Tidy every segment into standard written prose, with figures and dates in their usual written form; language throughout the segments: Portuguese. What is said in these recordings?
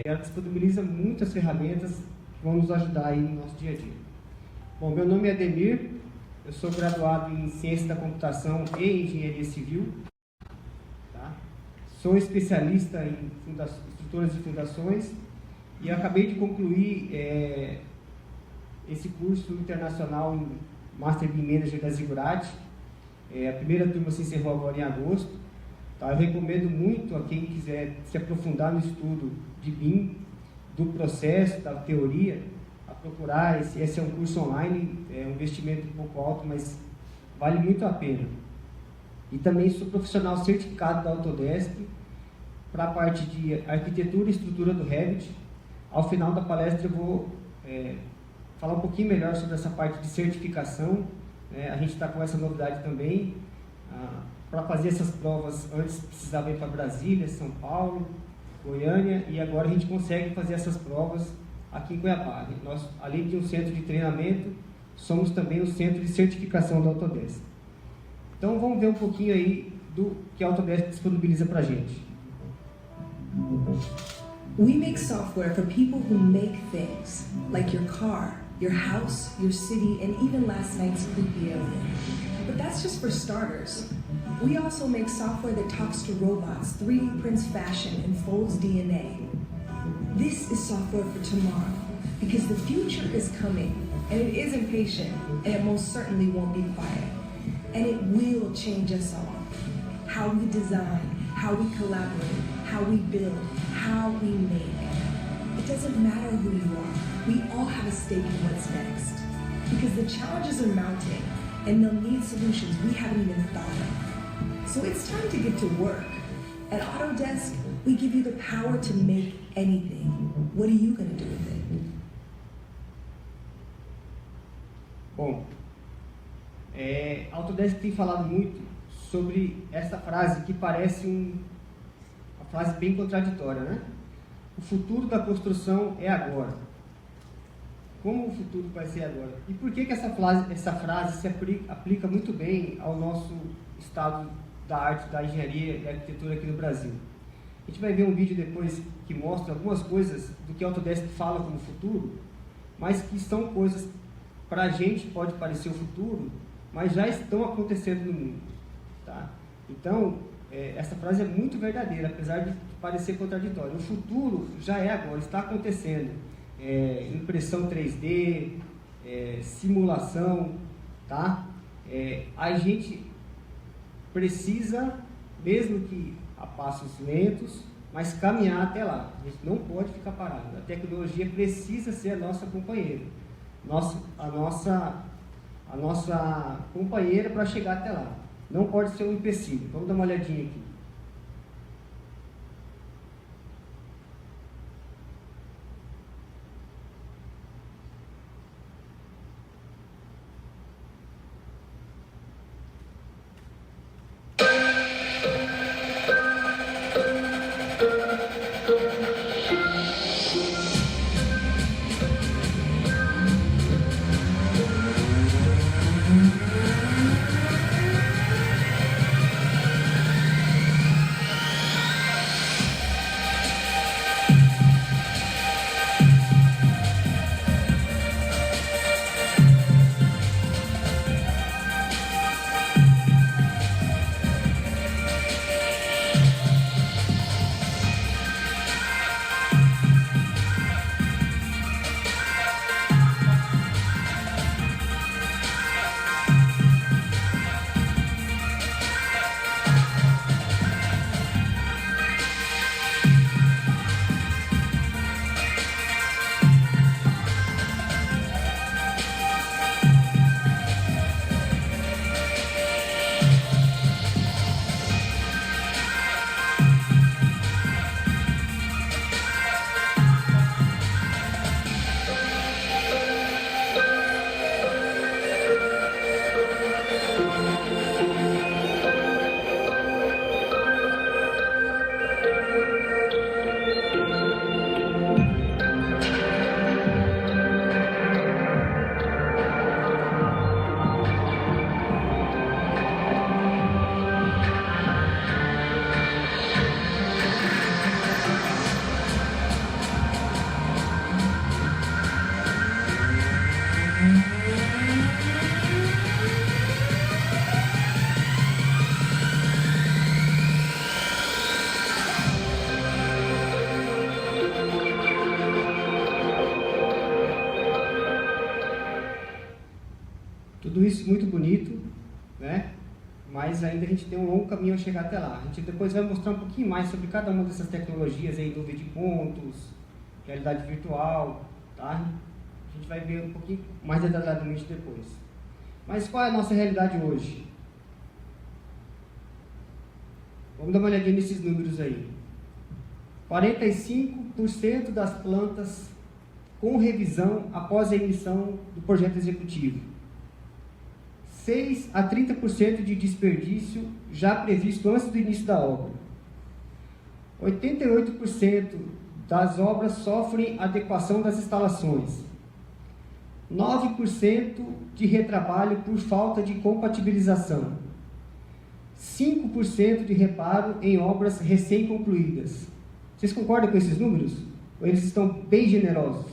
Ela disponibiliza muitas ferramentas que vão nos ajudar aí no nosso dia a dia. Bom, meu nome é Ademir, eu sou graduado em Ciência da Computação e Engenharia Civil. Tá? Sou especialista em estruturas de fundações e acabei de concluir esse curso internacional em Master BIM Manager da Ziggurat. A primeira turma se encerrou agora em agosto. Tá? Eu recomendo muito a quem quiser se aprofundar no estudo de BIM, do processo, da teoria, a procurar. Esse é um curso online, é um investimento um pouco alto, mas vale muito a pena. E também sou profissional certificado da Autodesk para a parte de arquitetura e estrutura do Revit. Ao final da palestra eu vou falar um pouquinho melhor sobre essa parte de certificação. A gente está com essa novidade também. Para fazer essas provas, antes precisava ir para Brasília, São Paulo, Goiânia, e agora a gente consegue fazer essas provas aqui em Cuiabá. Nós, além de um centro de treinamento, somos também o centro de certificação da Autodesk. Então vamos ver um pouquinho aí do que a Autodesk disponibiliza para a gente. We make software for people who make things, like your car, your house, your city, and even last night's creepy alien. But that's just for starters. We also make software that talks to robots, 3D prints fashion, and folds DNA. This is software for tomorrow, because the future is coming, and it is impatient, and it most certainly won't be quiet. And it will change us all. How we design, how we collaborate, how we build, how we make. It doesn't matter who you are, we all have a stake in what's next. Because the challenges are mounting, and they'll need solutions we haven't even thought of. So it's time to get to work. At Autodesk, we give you the power to make anything. What are you going to do with it? Bom, a Autodesk tem falado muito sobre essa frase que parece uma frase bem contraditória, né? O futuro da construção é agora. Como o futuro vai ser agora? E por que essa frase se aplica muito bem ao nosso estado da arte, da engenharia e arquitetura aqui no Brasil? A gente vai ver um vídeo depois que mostra algumas coisas do que a Autodesk fala como futuro, mas que são coisas, para a gente pode parecer o futuro, mas já estão acontecendo no mundo. Tá? Então, essa frase é muito verdadeira, apesar de parecer contraditória. O futuro já é agora, está acontecendo. Impressão 3D, simulação, tá? A gente precisa, mesmo que a passos lentos, mas caminhar até lá. A gente não pode ficar parado. A tecnologia precisa ser a nossa companheira, a nossa companheira para chegar até lá. Não pode ser um empecilho. Vamos dar uma olhadinha aqui. isso muito bonito, né? Mas ainda a gente tem um longo caminho a chegar até lá. A gente depois vai mostrar um pouquinho mais sobre cada uma dessas tecnologias aí, nuvem de pontos, realidade virtual, tá? A gente vai ver um pouquinho mais detalhadamente depois. Mas qual é a nossa realidade hoje? Vamos dar uma olhadinha nesses números aí. 45% das plantas com revisão após a emissão do projeto executivo. 6 a 30% de desperdício já previsto antes do início da obra. 88% das obras sofrem adequação das instalações. 9% de retrabalho por falta de compatibilização. 5% de reparo em obras recém-concluídas. Vocês concordam com esses números? Ou eles estão bem generosos?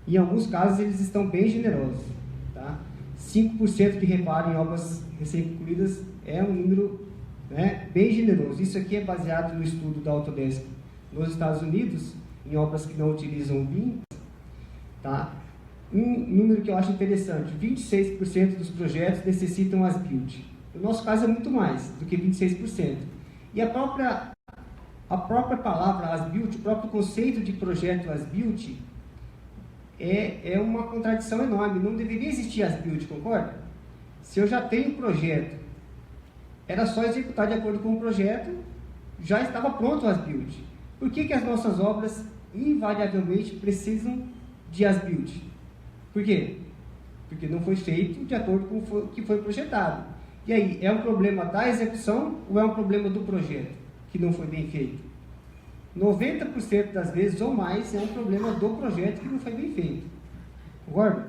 Em alguns casos eles estão bem generosos. Tá? 5% de reparo em obras recém-concluídas é um número, né, bem generoso. Isso aqui é baseado no estudo da Autodesk nos Estados Unidos, em obras que não utilizam o BIM. Tá? Um número que eu acho interessante, 26% dos projetos necessitam as-built. No nosso caso é muito mais do que 26%. E a própria palavra as-built, o próprio conceito de projeto as-built, é uma contradição enorme. Não deveria existir as-built, concorda? Se eu já tenho um projeto, era só executar de acordo com o projeto, já estava pronto o as-built. Por que as nossas obras invariavelmente precisam de as-built? Por quê? Porque não foi feito de acordo com o que foi projetado. E aí, é um problema da execução ou é um problema do projeto que não foi bem feito? 90% das vezes ou mais é um problema do projeto que não foi bem feito. Concorda?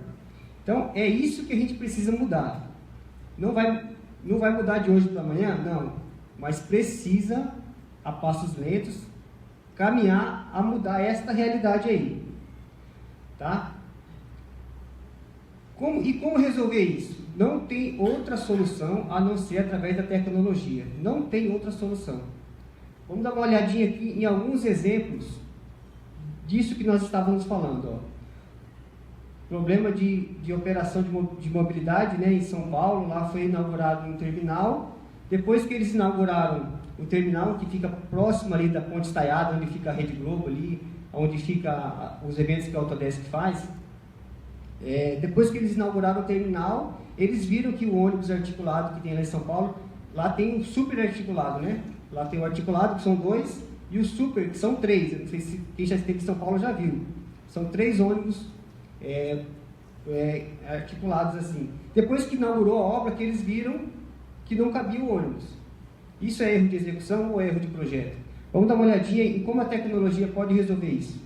Então, é isso que a gente precisa mudar. Não vai mudar de hoje para amanhã? Não. Mas precisa, a passos lentos, caminhar a mudar esta realidade aí. Tá? Como resolver isso? Não tem outra solução a não ser através da tecnologia. Não tem outra solução. Vamos dar uma olhadinha aqui em alguns exemplos disso que nós estávamos falando. Ó. Problema de operação de mobilidade, né, em São Paulo. Lá foi inaugurado um terminal. Depois que eles inauguraram o terminal, que fica próximo ali da Ponte Estaiada, onde fica a Rede Globo ali, onde fica os eventos que a Autodesk faz. Depois que eles inauguraram o terminal, eles viram que o ônibus articulado que tem lá em São Paulo, lá tem um super articulado, né? Lá tem o articulado, que são 2, e o super, que são 3. Eu não sei se quem já esteve em São Paulo já viu. São 3 ônibus articulados assim. Depois que inaugurou a obra, que eles viram que não cabia o ônibus. Isso é erro de execução ou é erro de projeto? Vamos dar uma olhadinha em como a tecnologia pode resolver isso.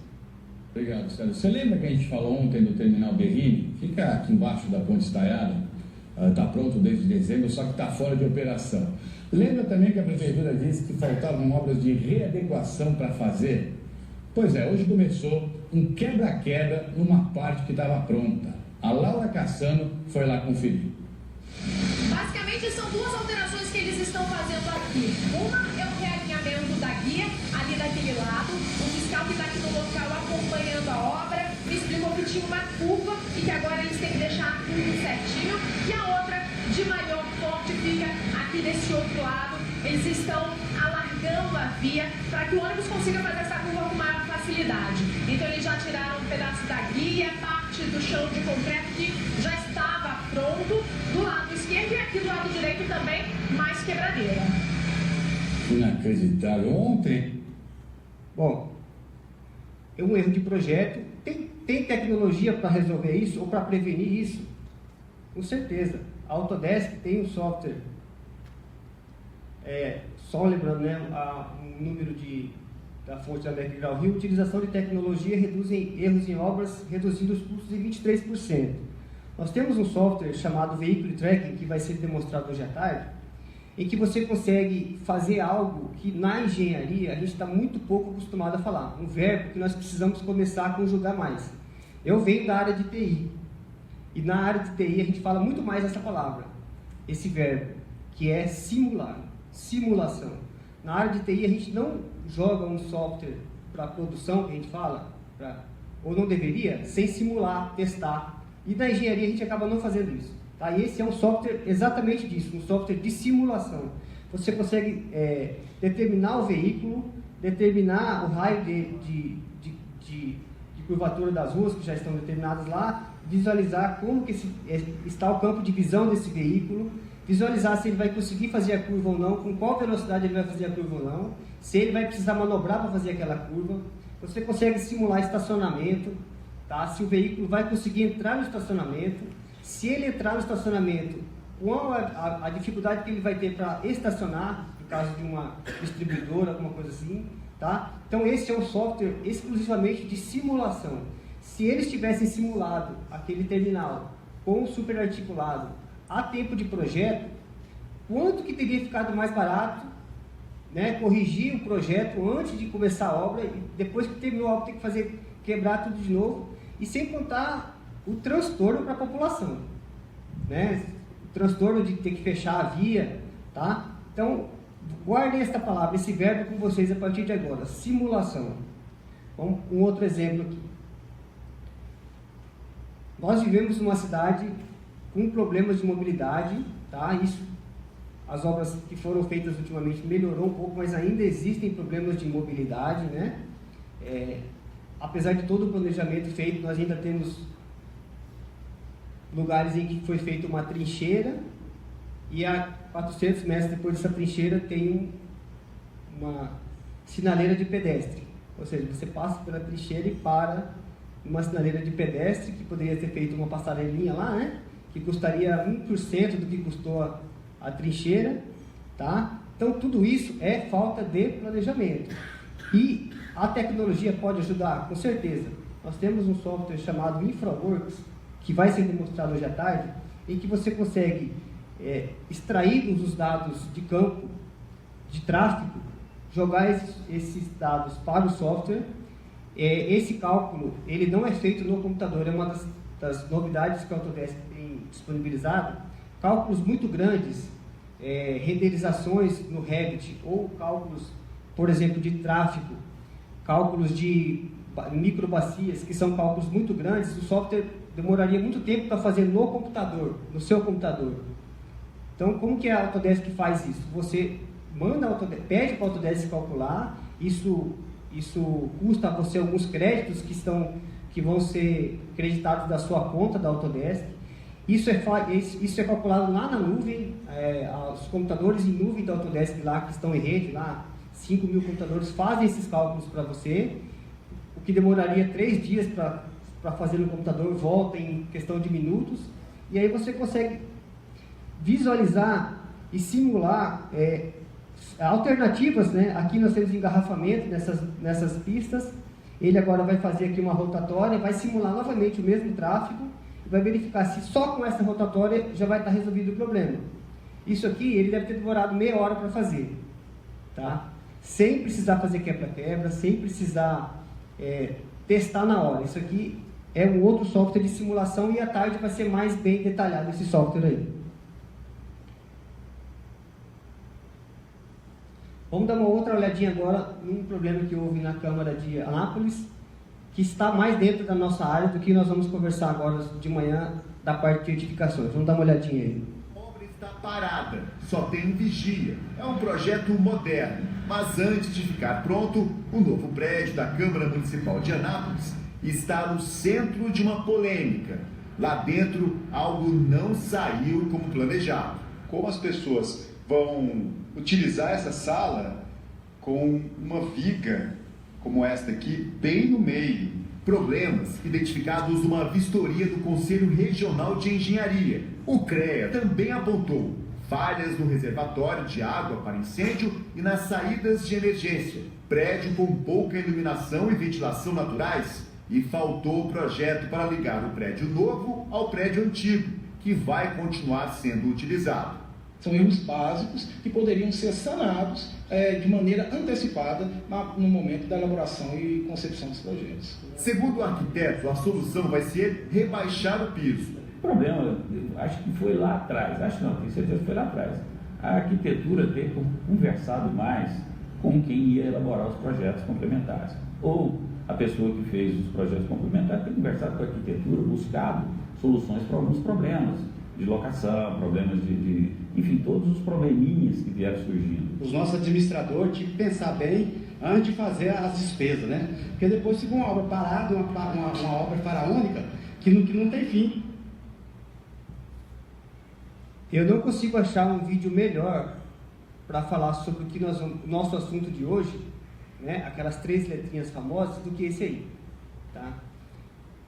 Obrigado, Sérgio. Você lembra que a gente falou ontem do terminal Berrini? Fica aqui embaixo da Ponte Estaiada. Está pronto desde dezembro, só que está fora de operação. Lembra também que a prefeitura disse que faltavam obras de readequação para fazer? Pois é, hoje começou um quebra-quebra numa parte que estava pronta. A Laura Cassano foi lá conferir. Basicamente são 2 alterações que eles estão fazendo aqui. Uma é o realinhamento da guia, ali daquele lado. O fiscal que está aqui no local acompanhando a obra me explicou que tinha uma curva e que agora eles têm que deixar tudo certinho. E a outra, de maior porte, fica aqui desse outro lado. Eles estão alargando a via para que o ônibus consiga fazer essa curva com maior facilidade. Então eles já tiraram um pedaço da guia, parte do chão de concreto que já estava pronto do lado esquerdo e aqui do lado direito também mais quebradeira. Inacreditável. Ontem. Bom, é um erro de projeto. Tem tecnologia para resolver isso ou para prevenir isso? Com certeza. A Autodesk tem um software. Só lembrando, né, o número da fonte da Mercury Rio, utilização de tecnologia reduz erros em obras, reduzindo os custos em 23%. Nós temos um software chamado Vehicle Tracking, que vai ser demonstrado hoje à tarde, em que você consegue fazer algo que na engenharia a gente está muito pouco acostumado a falar, um verbo que nós precisamos começar a conjugar mais. Eu venho da área de TI, e na área de TI a gente fala muito mais essa palavra, esse verbo, que é simular, simulação. Na área de TI a gente não joga um software para produção, que a gente fala, ou não deveria, sem simular, testar. E na engenharia a gente acaba não fazendo isso. Tá? E esse é um software exatamente disso, um software de simulação. Você consegue determinar o veículo, determinar o raio de curvatura das ruas que já estão determinadas lá, visualizar como que está o campo de visão desse veículo, visualizar se ele vai conseguir fazer a curva ou não, com qual velocidade ele vai fazer a curva ou não, se ele vai precisar manobrar para fazer aquela curva. Você consegue simular estacionamento, tá? Se o veículo vai conseguir entrar no estacionamento, se ele entrar no estacionamento, qual a dificuldade que ele vai ter para estacionar, no caso de uma distribuidora, alguma coisa assim, tá? Então esse é um software exclusivamente de simulação. Se eles tivessem simulado aquele terminal com o superarticulado a tempo de projeto, quanto que teria ficado mais barato, né, corrigir o projeto antes de começar a obra e depois que terminou a obra tem que quebrar tudo de novo, e sem contar o transtorno para a população, né? O transtorno de ter que fechar a via, tá? Então, guardem esta palavra, esse verbo com vocês a partir de agora, simulação. Vamos um outro exemplo aqui. Nós vivemos numa cidade com problemas de mobilidade, tá? Isso, as obras que foram feitas ultimamente melhorou um pouco, mas ainda existem problemas de mobilidade, né? Apesar de todo o planejamento feito, nós ainda temos lugares em que foi feita uma trincheira e a 400 metros depois dessa trincheira tem uma sinaleira de pedestre. Ou seja, você passa pela trincheira e para numa sinaleira de pedestre, que poderia ter feito uma passarelinha lá, né? Que custaria 1% do que custou a trincheira, tá? Então tudo isso é falta de planejamento. E a tecnologia pode ajudar, com certeza. Nós temos um software chamado InfraWorks, que vai ser demonstrado hoje à tarde, em que você consegue extrair os dados de campo, de tráfego, jogar esses dados para o software. Esse cálculo, ele não é feito no computador, é uma das novidades que a Autodesk tem disponibilizado. Cálculos muito grandes, renderizações no Revit, ou cálculos, por exemplo, de tráfego, cálculos de microbacias, que são cálculos muito grandes, o software demoraria muito tempo para fazer no computador, no seu computador. Então, como que a Autodesk faz isso? Você pede para a Autodesk calcular, isso custa a você alguns créditos que vão ser creditados da sua conta da Autodesk. Isso é calculado lá na nuvem, os computadores em nuvem da Autodesk lá, que estão em rede, lá 5.000 computadores fazem esses cálculos para você. O que demoraria 3 dias para fazer no computador volta em questão de minutos, e aí você consegue visualizar e simular alternativas, né? Aqui nós temos engarrafamento nessas pistas. Ele agora vai fazer aqui uma rotatória, vai simular novamente o mesmo tráfego e vai verificar se só com essa rotatória já vai estar resolvido o problema. Isso aqui ele deve ter demorado meia hora para fazer, tá? Sem precisar fazer quebra-quebra, sem precisar testar na hora. Isso aqui é um outro software de simulação e à tarde vai ser mais bem detalhado esse software aí. Vamos dar uma outra olhadinha agora num problema que houve na Câmara de Anápolis, que está mais dentro da nossa área do que nós vamos conversar agora de manhã da parte de edificações. Vamos dar uma olhadinha aí. A obra está parada, só tem vigia. É um projeto moderno, mas antes de ficar pronto, o novo prédio da Câmara Municipal de Anápolis está no centro de uma polêmica. Lá dentro, algo não saiu como planejado. Como as pessoas vão utilizar essa sala com uma viga como esta aqui, bem no meio. Problemas identificados numa vistoria do Conselho Regional de Engenharia. O CREA também apontou falhas no reservatório de água para incêndio e nas saídas de emergência. Prédio com pouca iluminação e ventilação naturais. E faltou o projeto para ligar o prédio novo ao prédio antigo, que vai continuar sendo utilizado. São erros básicos que poderiam ser sanados de maneira antecipada no momento da elaboração e concepção dos projetos. Segundo o arquiteto, a solução vai ser rebaixar o piso. O problema, acho que foi lá atrás, tenho certeza que foi lá atrás. A arquitetura ter conversado mais com quem ia elaborar os projetos complementares. Ou a pessoa que fez os projetos complementares ter conversado com a arquitetura, buscado soluções para alguns problemas de locação, problemas enfim, todos os probleminhas que vieram surgindo. Os nossos administradores tinham que pensar bem antes de fazer as despesas, né? Porque depois fica uma obra parada, uma obra faraônica que não tem fim. Eu não consigo achar um vídeo melhor para falar sobre o que nosso assunto de hoje, né? Aquelas 3 letrinhas famosas, do que esse aí, tá?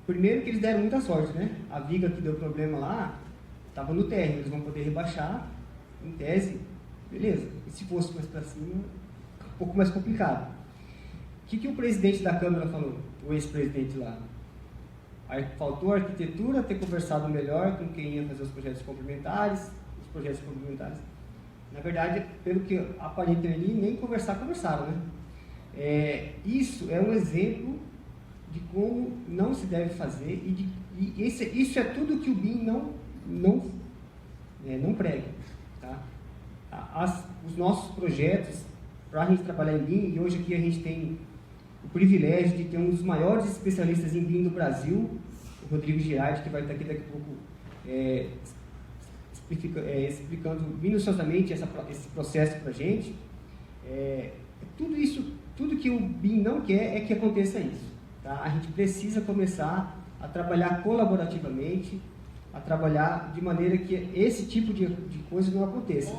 Primeiro que eles deram muita sorte, né? A viga que deu problema lá estava no térreo, eles vão poder rebaixar, em tese, beleza. E se fosse mais para cima, um pouco mais complicado. O que o presidente da Câmara falou, o ex-presidente lá? Aí faltou a arquitetura ter conversado melhor com quem ia fazer os projetos complementares, Na verdade, pelo que aparenta ali, nem conversaram, né? Isso é um exemplo de como não se deve fazer isso é tudo que o BIM não prega, tá? Os nossos projetos, para a gente trabalhar em BIM, e hoje aqui a gente tem o privilégio de ter um dos maiores especialistas em BIM do Brasil, o Rodrigo Girardi, que vai estar aqui daqui a pouco explicando minuciosamente esse processo para a gente. Tudo que o BIM não quer é que aconteça isso, tá? A gente precisa começar a trabalhar colaborativamente, a trabalhar de maneira que esse tipo de coisa não aconteça.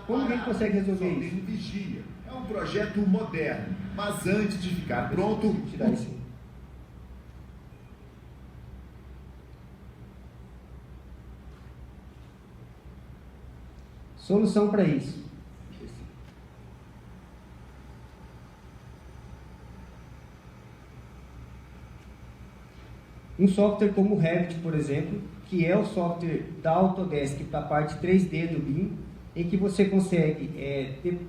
Como a gente consegue resolver isso? Vigia. É um projeto moderno, mas antes de ficar pronto... Tirar isso. Solução para isso. Um software como o Revit, por exemplo, que é o software da Autodesk para a parte 3D do BIM, em que você consegue ter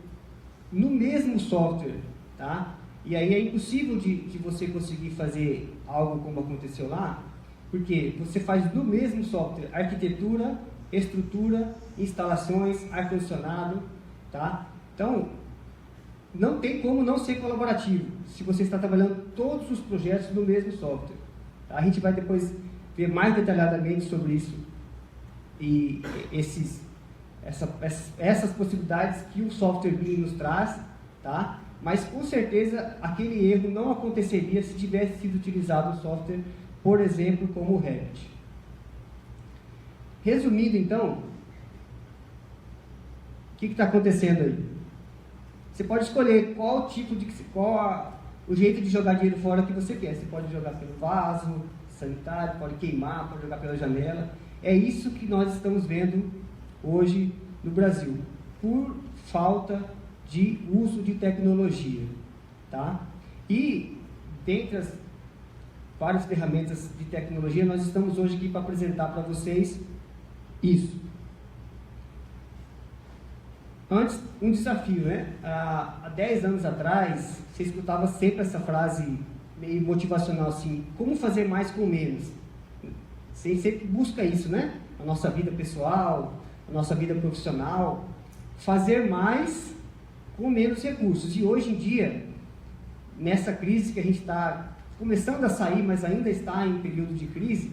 no mesmo software, tá? E aí é impossível de você conseguir fazer algo como aconteceu lá, porque você faz no mesmo software arquitetura, estrutura, instalações, ar-condicionado, tá? Então, não tem como não ser colaborativo, se você está trabalhando todos os projetos no mesmo software. Tá? A gente vai depois ver mais detalhadamente sobre isso e essas possibilidades que o software BIM nos traz, tá? Mas com certeza aquele erro não aconteceria se tivesse sido utilizado um software, por exemplo, como o Revit. Resumindo então, o que está acontecendo aí? Você pode escolher qual o jeito de jogar dinheiro fora que você quer. Você pode jogar pelo vaso sanitário, pode queimar, pode jogar pela janela. É isso que nós estamos vendo hoje no Brasil, por falta de uso de tecnologia, tá? E dentre as várias ferramentas de tecnologia, nós estamos hoje aqui para apresentar para vocês isso. Antes, um desafio, né? Há 10 anos atrás, você escutava sempre essa frase meio motivacional assim, como fazer mais com menos? Você sempre busca isso, né? A nossa vida pessoal, a nossa vida profissional, fazer mais com menos recursos. E hoje em dia, nessa crise que a gente está começando a sair, mas ainda está em período de crise,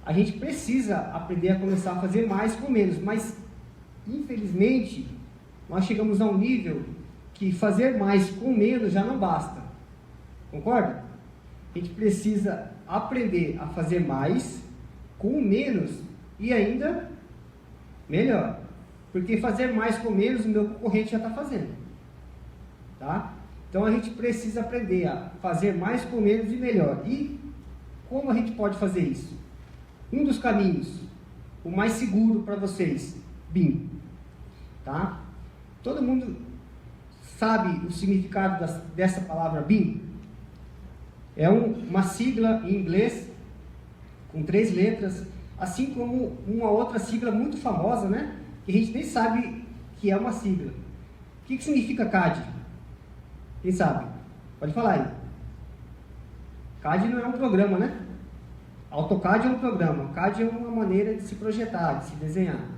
a gente precisa aprender a começar a fazer mais com menos. Mas, infelizmente, nós chegamos a um nível que fazer mais com menos já não basta. Concorda? A gente precisa aprender a fazer mais com menos e ainda melhor. Porque fazer mais com menos o meu concorrente já está fazendo. Tá? Então a gente precisa aprender a fazer mais com menos e melhor. E como a gente pode fazer isso? Um dos caminhos, o mais seguro para vocês, BIM. Tá? Todo mundo sabe o significado dessa palavra BIM? É uma sigla em inglês, com 3 letras, assim como uma outra sigla muito famosa, né? Que a gente nem sabe que é uma sigla. O que significa CAD? Quem sabe? Pode falar aí. CAD não é um programa, né? AutoCAD é um programa. CAD é uma maneira de se projetar, de se desenhar.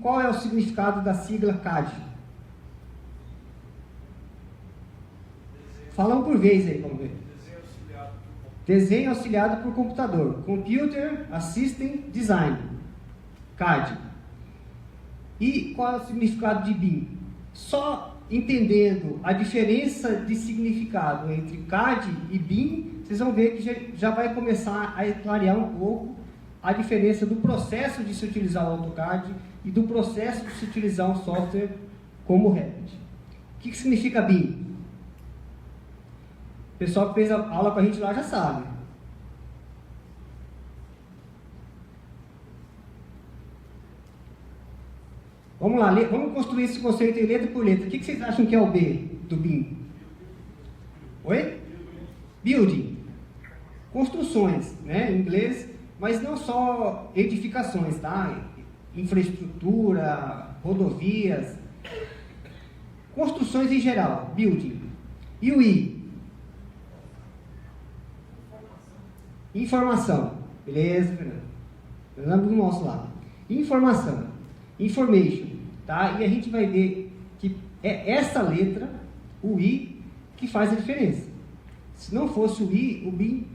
Qual é o significado da sigla CAD? Fala um por vez aí, vamos ver. Desenho auxiliado por computador. Computer Assisted Design. CAD. E qual é o significado de BIM? Só entendendo a diferença de significado entre CAD e BIM, vocês vão ver que já vai começar a clarear um pouco a diferença do processo de se utilizar o AutoCAD e do processo de se utilizar um software como o Revit. O que significa BIM? O pessoal que fez a aula com a gente lá já sabe. Vamos lá, vamos construir esse conceito em letra por letra. O que vocês acham que é o B do BIM? Oi? Building. Construções, né, em inglês, mas não só edificações, tá? Infraestrutura, rodovias, construções em geral, building. E o I? Informação. Beleza, Fernando? Fernando do nosso lado. Informação. Information. Tá? E a gente vai ver que é essa letra, o I, que faz a diferença. Se não fosse o I, o BIM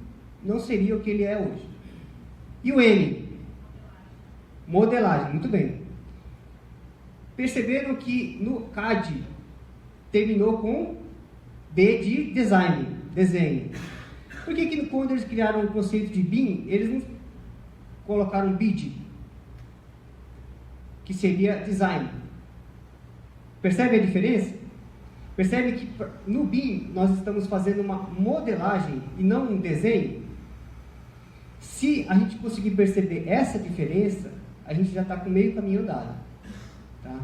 não seria o que ele é hoje. E o M? Modelagem. Muito bem. Perceberam que no CAD terminou com D de design, desenho. Por que quando eles criaram o conceito de BIM, eles não colocaram BID, que seria design? Percebe a diferença? Percebe que no BIM nós estamos fazendo uma modelagem e não um desenho? Se a gente conseguir perceber essa diferença, a gente já está com meio caminho andado. Tá?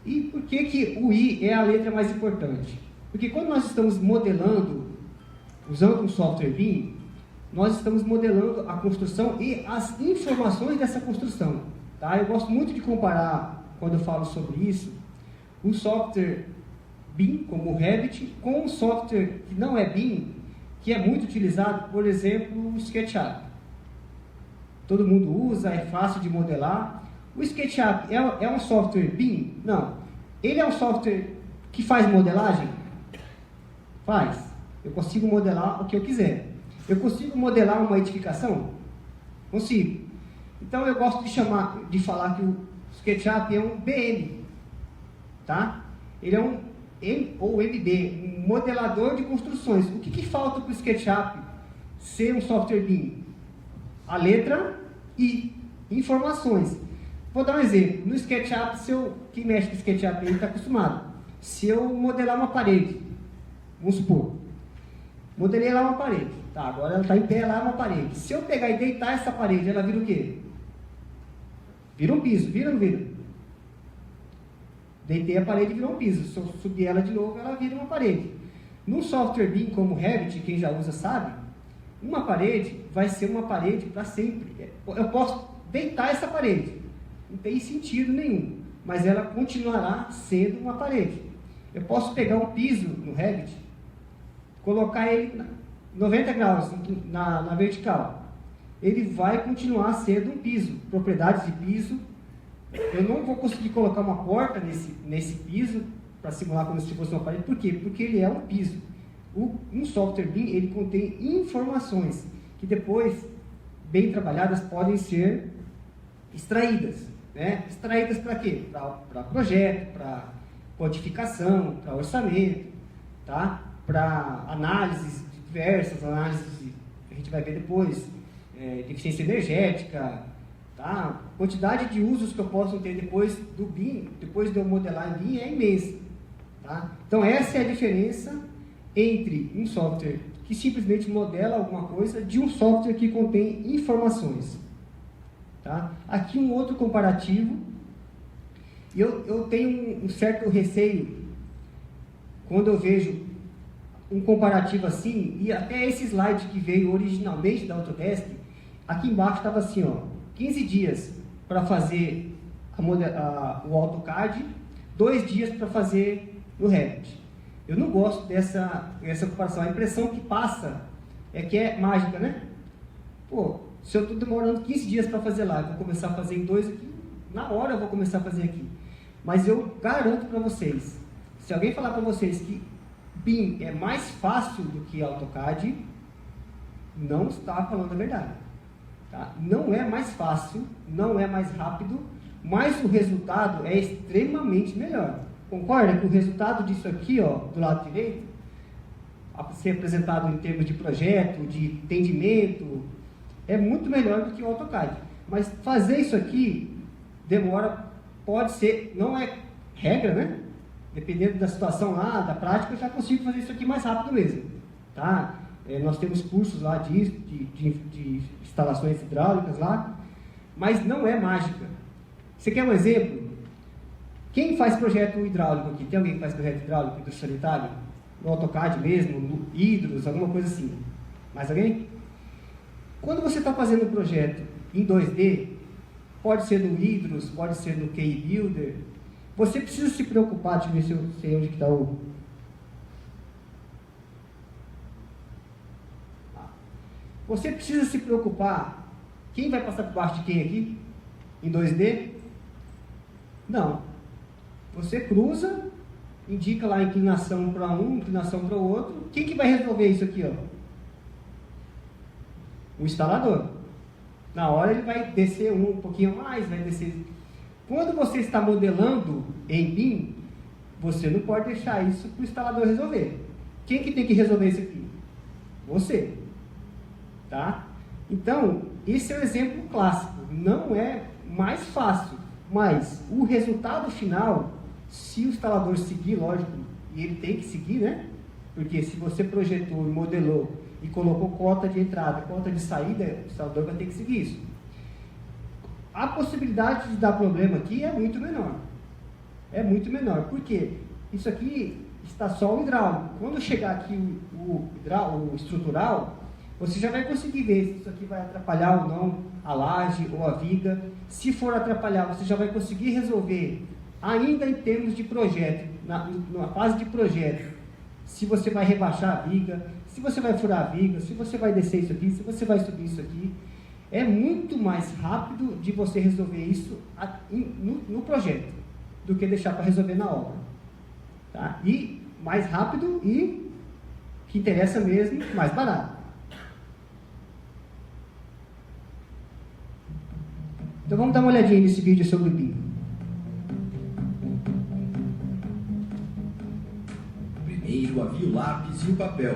E por que o I é a letra mais importante? Porque quando nós estamos modelando, usando um software BIM, nós estamos modelando a construção e as informações dessa construção. Tá? Eu gosto muito de comparar, quando eu falo sobre isso, o software BIM, como o Revit, com um software que não é BIM, que é muito utilizado, por exemplo, o SketchUp. Todo mundo usa, é fácil de modelar. O SketchUp é um software BIM? Não. Ele é um software que faz modelagem? Faz. Eu consigo modelar o que eu quiser. Eu consigo modelar uma edificação? Consigo. Então eu gosto de falar que o SketchUp é um BM, tá? Ele é um MB, um modelador de construções. O que falta para o SketchUp ser um software BIM? A letra I, informações. Vou dar um exemplo. No SketchUp, quem mexe com SketchUp está acostumado. Se eu modelar uma parede, vamos supor, modelei lá uma parede. Tá, agora ela está em pé lá, uma parede. Se eu pegar e deitar essa parede, ela vira o quê? Vira um piso, vira ou não vira? Deitei a parede e virou um piso. Se eu subir ela de novo, ela vira uma parede. Num software BIM como o Revit, quem já usa sabe, uma parede vai ser uma parede para sempre. Eu posso deitar essa parede, não tem sentido nenhum, mas ela continuará sendo uma parede. Eu posso pegar um piso no Revit, colocar ele 90 graus na vertical. Ele vai continuar sendo um piso. Propriedades de piso. Eu não vou conseguir colocar uma porta nesse piso para simular como se fosse uma parede. Por quê? Porque ele é um piso. Um software BIM, ele contém informações que depois, bem trabalhadas, podem ser extraídas. Né? Extraídas para quê? Para projeto, para codificação, para orçamento, tá? Para análises diversas, análises que a gente vai ver depois, de eficiência energética, tá? A quantidade de usos que eu posso ter depois do BIM, depois de eu modelar em BIM, é imensa. Tá? Então essa é a diferença entre um software que simplesmente modela alguma coisa de um software que contém informações. Tá? Aqui um outro comparativo. Eu tenho um certo receio quando eu vejo um comparativo assim, e até esse slide que veio originalmente da Autodesk, aqui embaixo estava assim, ó, 15 dias para fazer o AutoCAD, 2 dias para fazer no Revit. Eu não gosto dessa comparação. A impressão que passa é que é mágica, né? Pô, se eu estou demorando 15 dias para fazer lá, eu vou começar a fazer em 2 aqui, na hora eu vou começar a fazer aqui. Mas eu garanto para vocês, se alguém falar para vocês que BIM é mais fácil do que AutoCAD, não está falando a verdade. Tá? Não é mais fácil, não é mais rápido, mas o resultado é extremamente melhor. Concorda que o resultado disso aqui, ó, do lado direito, a ser apresentado em termos de projeto, de entendimento, é muito melhor do que o AutoCAD. Mas fazer isso aqui demora, pode ser, não é regra, né? Dependendo da situação lá, da prática, eu já consigo fazer isso aqui mais rápido mesmo. Tá? Nós temos cursos lá de instalações hidráulicas lá, mas não é mágica. Você quer um exemplo? Quem faz projeto hidráulico aqui? Tem alguém que faz projeto hidráulico do sanitário? No AutoCAD mesmo, no Hydros, alguma coisa assim? Mais alguém? Quando você está fazendo um projeto em 2D, pode ser no Hydros, pode ser no KI Builder, você precisa se preocupar, deixa eu ver se eu sei onde está o... Você precisa se preocupar, quem vai passar por baixo de quem aqui? Em 2D? Não. Você cruza, indica lá a inclinação para um, inclinação para o outro. Quem que vai resolver isso aqui, ó? O instalador. Na hora ele vai descer um pouquinho mais, vai descer. Quando você está modelando em BIM, você não pode deixar isso para o instalador resolver. Quem que tem que resolver isso aqui? Você. Tá? Então, esse é um exemplo clássico. Não é mais fácil, mas o resultado final, se o instalador seguir, lógico, e ele tem que seguir, né? Porque se você projetou e modelou e colocou cota de entrada, cota de saída, o instalador vai ter que seguir isso. A possibilidade de dar problema aqui é muito menor. É muito menor. Por quê? Isso aqui está só o hidráulico. Quando chegar aqui o estrutural, você já vai conseguir ver se isso aqui vai atrapalhar ou não a laje ou a viga. Se for atrapalhar, você já vai conseguir resolver, ainda em termos de projeto, na fase de projeto, se você vai rebaixar a viga, se você vai furar a viga, se você vai descer isso aqui, se você vai subir isso aqui. É muito mais rápido de você resolver isso no projeto, do que deixar para resolver na obra. Tá? E mais rápido e, que interessa mesmo, mais barato. Então vamos dar uma olhadinha nesse vídeo sobre o BIM. Primeiro havia o lápis e o papel.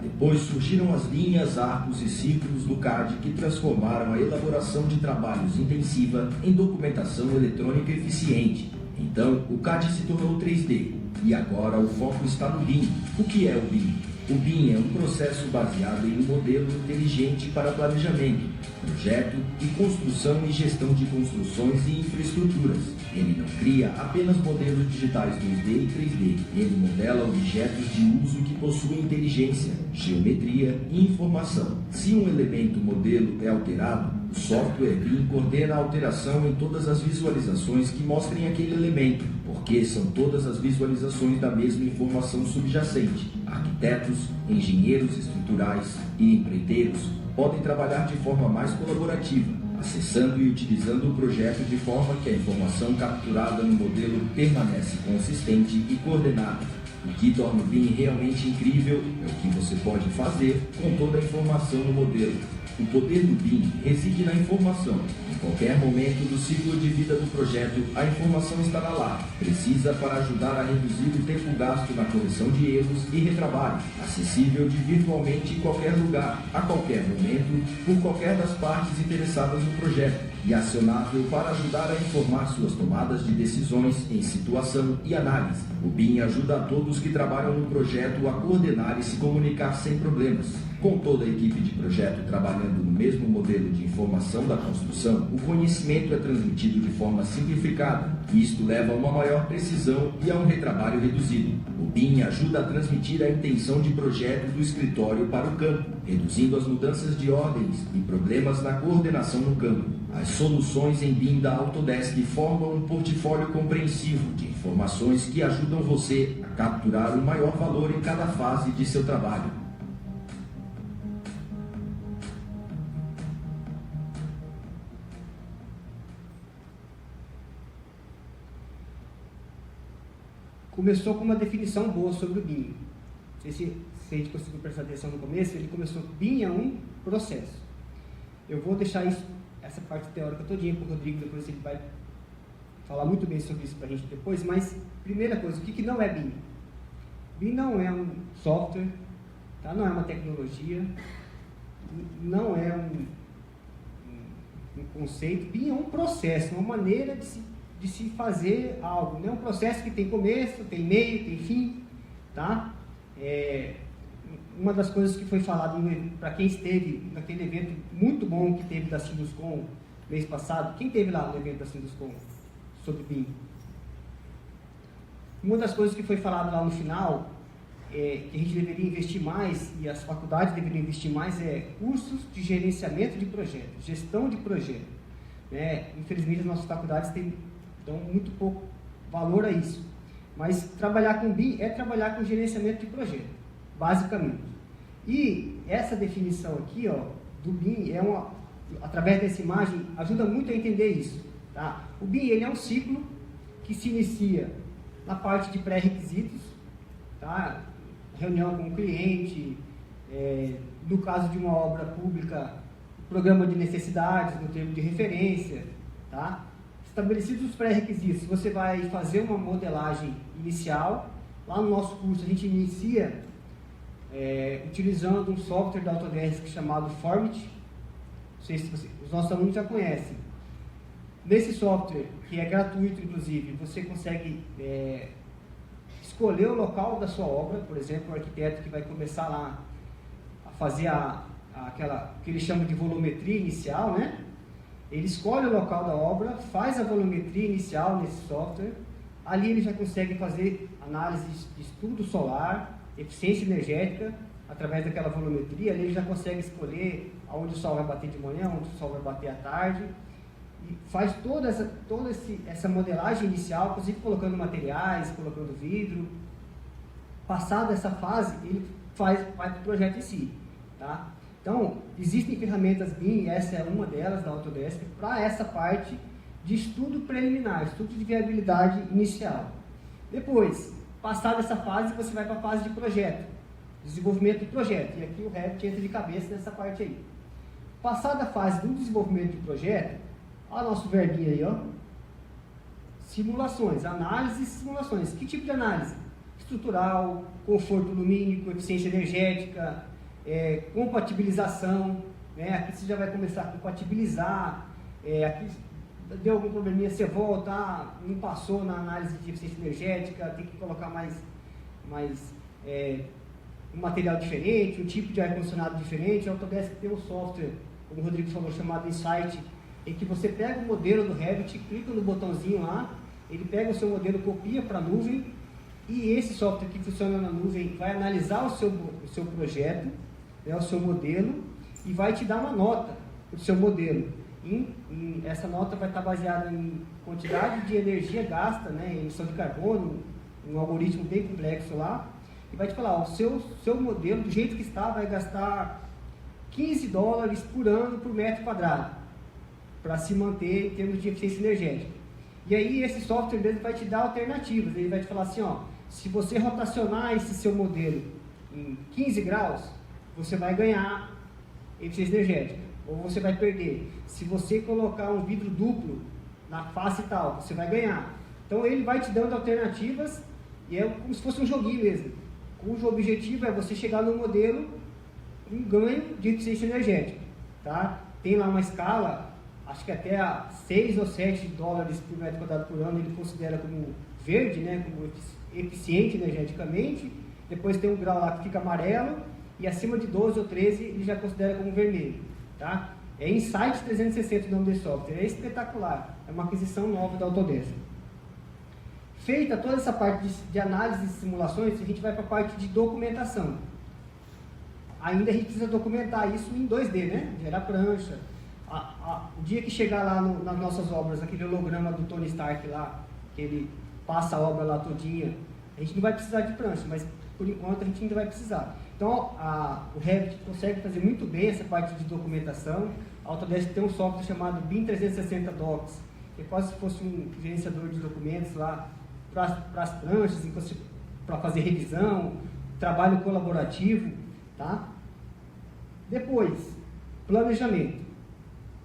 Depois surgiram as linhas, arcos e círculos do CAD que transformaram a elaboração de trabalhos intensiva em documentação eletrônica eficiente. Então, o CAD se tornou 3D e agora o foco está no BIM. O que é o BIM? O BIM é um processo baseado em um modelo inteligente para planejamento, projeto e construção e gestão de construções e infraestruturas. Ele não cria apenas modelos digitais 2D e 3D. Ele modela objetos de uso que possuem inteligência, geometria e informação. Se um elemento modelo é alterado, o software BIM coordena a alteração em todas as visualizações que mostrem aquele elemento, porque são todas as visualizações da mesma informação subjacente. Arquitetos, engenheiros estruturais e empreiteiros podem trabalhar de forma mais colaborativa, acessando e utilizando o projeto de forma que a informação capturada no modelo permanece consistente e coordenada. O que torna o BIM realmente incrível é o que você pode fazer com toda a informação no modelo. O poder do BIM reside na informação. Em qualquer momento do ciclo de vida do projeto, a informação estará lá, precisa para ajudar a reduzir o tempo gasto na correção de erros e retrabalho, acessível de virtualmente qualquer lugar, a qualquer momento, por qualquer das partes interessadas no projeto, e acionável para ajudar a informar suas tomadas de decisões em situação e análise. O BIM ajuda a todos que trabalham no projeto a coordenar e se comunicar sem problemas. Com toda a equipe de projeto trabalhando no mesmo modelo de informação da construção, o conhecimento é transmitido de forma simplificada, e isto leva a uma maior precisão e a um retrabalho reduzido. O BIM ajuda a transmitir a intenção de projeto do escritório para o campo, reduzindo as mudanças de ordens e problemas na coordenação no campo. As soluções em BIM da Autodesk formam um portfólio compreensivo de informações que ajudam você a capturar o maior valor em cada fase de seu trabalho. Começou com uma definição boa sobre o BIM. Não sei se a gente conseguiu prestar atenção no começo, ele começou, BIM é um processo. Eu vou deixar essa parte teórica todinha para o Rodrigo, depois ele vai falar muito bem sobre isso para a gente depois, mas, primeira coisa, o que não é BIM? BIM não é um software, tá? Não é uma tecnologia, não é um conceito. BIM é um processo, uma maneira de se fazer algo, né? Um processo que tem começo, tem meio, tem fim, tá? Uma das coisas que foi falado para quem esteve naquele evento muito bom que teve da Sinduscom mês passado, quem esteve lá no evento da Sinduscom sobre BIM? Uma das coisas que foi falado lá no final, que a gente deveria investir mais, e as faculdades deveriam investir mais, cursos de gerenciamento de projetos, gestão de projeto. Né? Infelizmente, as nossas faculdades dão muito pouco valor a isso. Mas trabalhar com BIM é trabalhar com gerenciamento de projeto, basicamente. E essa definição aqui, ó, do BIM, através dessa imagem, ajuda muito a entender isso. Tá? O BIM ele é um ciclo que se inicia na parte de pré-requisitos, tá? Reunião com o cliente, no caso de uma obra pública, programa de necessidades, no termo de referência. Tá? Estabelecidos os pré-requisitos, você vai fazer uma modelagem inicial. Lá no nosso curso a gente inicia utilizando um software da Autodesk chamado Formit. Não sei se os nossos alunos já conhecem. Nesse software, que é gratuito inclusive, você consegue escolher o local da sua obra. Por exemplo, o arquiteto que vai começar lá a fazer aquela que ele chama de volumetria inicial, né? Ele escolhe o local da obra, faz a volumetria inicial nesse software. Ali ele já consegue fazer análise de estudo solar, eficiência energética, através daquela volumetria. Ali ele já consegue escolher aonde o sol vai bater de manhã, onde o sol vai bater à tarde. E faz toda essa modelagem inicial, inclusive colocando materiais, colocando vidro. Passada essa fase, ele vai para o projeto em si. Tá? Então, existem ferramentas BIM, essa é uma delas da Autodesk, para essa parte de estudo preliminar, estudo de viabilidade inicial. Depois, passada essa fase, você vai para a fase de projeto, desenvolvimento do projeto. E aqui o Revit entra de cabeça nessa parte aí. Passada a fase do desenvolvimento do projeto, olha o nosso verbinho aí, ó. Simulações, análise e simulações. Que tipo de análise? Estrutural, conforto lumínico, eficiência energética, compatibilização, né? Aqui você já vai começar a compatibilizar, aqui deu algum probleminha, você volta, não passou na análise de eficiência energética, tem que colocar mais um material diferente, um tipo de ar-condicionado diferente. A Autodesk tem um software, como o Rodrigo falou, chamado Insight, em que você pega o modelo do Revit, clica no botãozinho lá, ele pega o seu modelo, copia para a nuvem, e esse software que funciona na nuvem vai analisar o seu projeto, né, o seu modelo, e vai te dar uma nota do seu modelo. Essa nota vai estar baseada em quantidade de energia gasta, né, emissão de carbono, um algoritmo bem complexo lá, e vai te falar, ó, o seu modelo, do jeito que está, vai gastar $15 por ano por metro quadrado, para se manter em termos de eficiência energética. E aí esse software mesmo vai te dar alternativas, ele vai te falar assim, ó, se você rotacionar esse seu modelo em 15 graus, você vai ganhar eficiência energética, ou você vai perder. Se você colocar um vidro duplo na face tal, você vai ganhar. Então ele vai te dando alternativas, e é como se fosse um joguinho mesmo, cujo objetivo é você chegar no modelo um ganho de eficiência energética. Tá? Tem lá uma escala, acho que até a $6 ou $7 por metro quadrado por ano ele considera como verde, né, como eficiente energeticamente. Depois tem um grau lá que fica amarelo, e acima de 12 ou 13 ele já considera como vermelho. Tá? É Insight 360 o nome desse software, é espetacular, é uma aquisição nova da Autodesk. Feita toda essa parte de análise e simulações, a gente vai para a parte de documentação. Ainda a gente precisa documentar isso em 2D, né? Gerar prancha. O dia que chegar lá nas nossas obras, aquele holograma do Tony Stark lá, que ele passa a obra lá todinha, a gente não vai precisar de prancha, mas por enquanto a gente ainda vai precisar. Então, o Revit consegue fazer muito bem essa parte de documentação. A Autodesk tem um software chamado BIM 360 Docs, que é quase se fosse um gerenciador de documentos lá para as pranchas, para fazer revisão, trabalho colaborativo, tá? Depois, planejamento.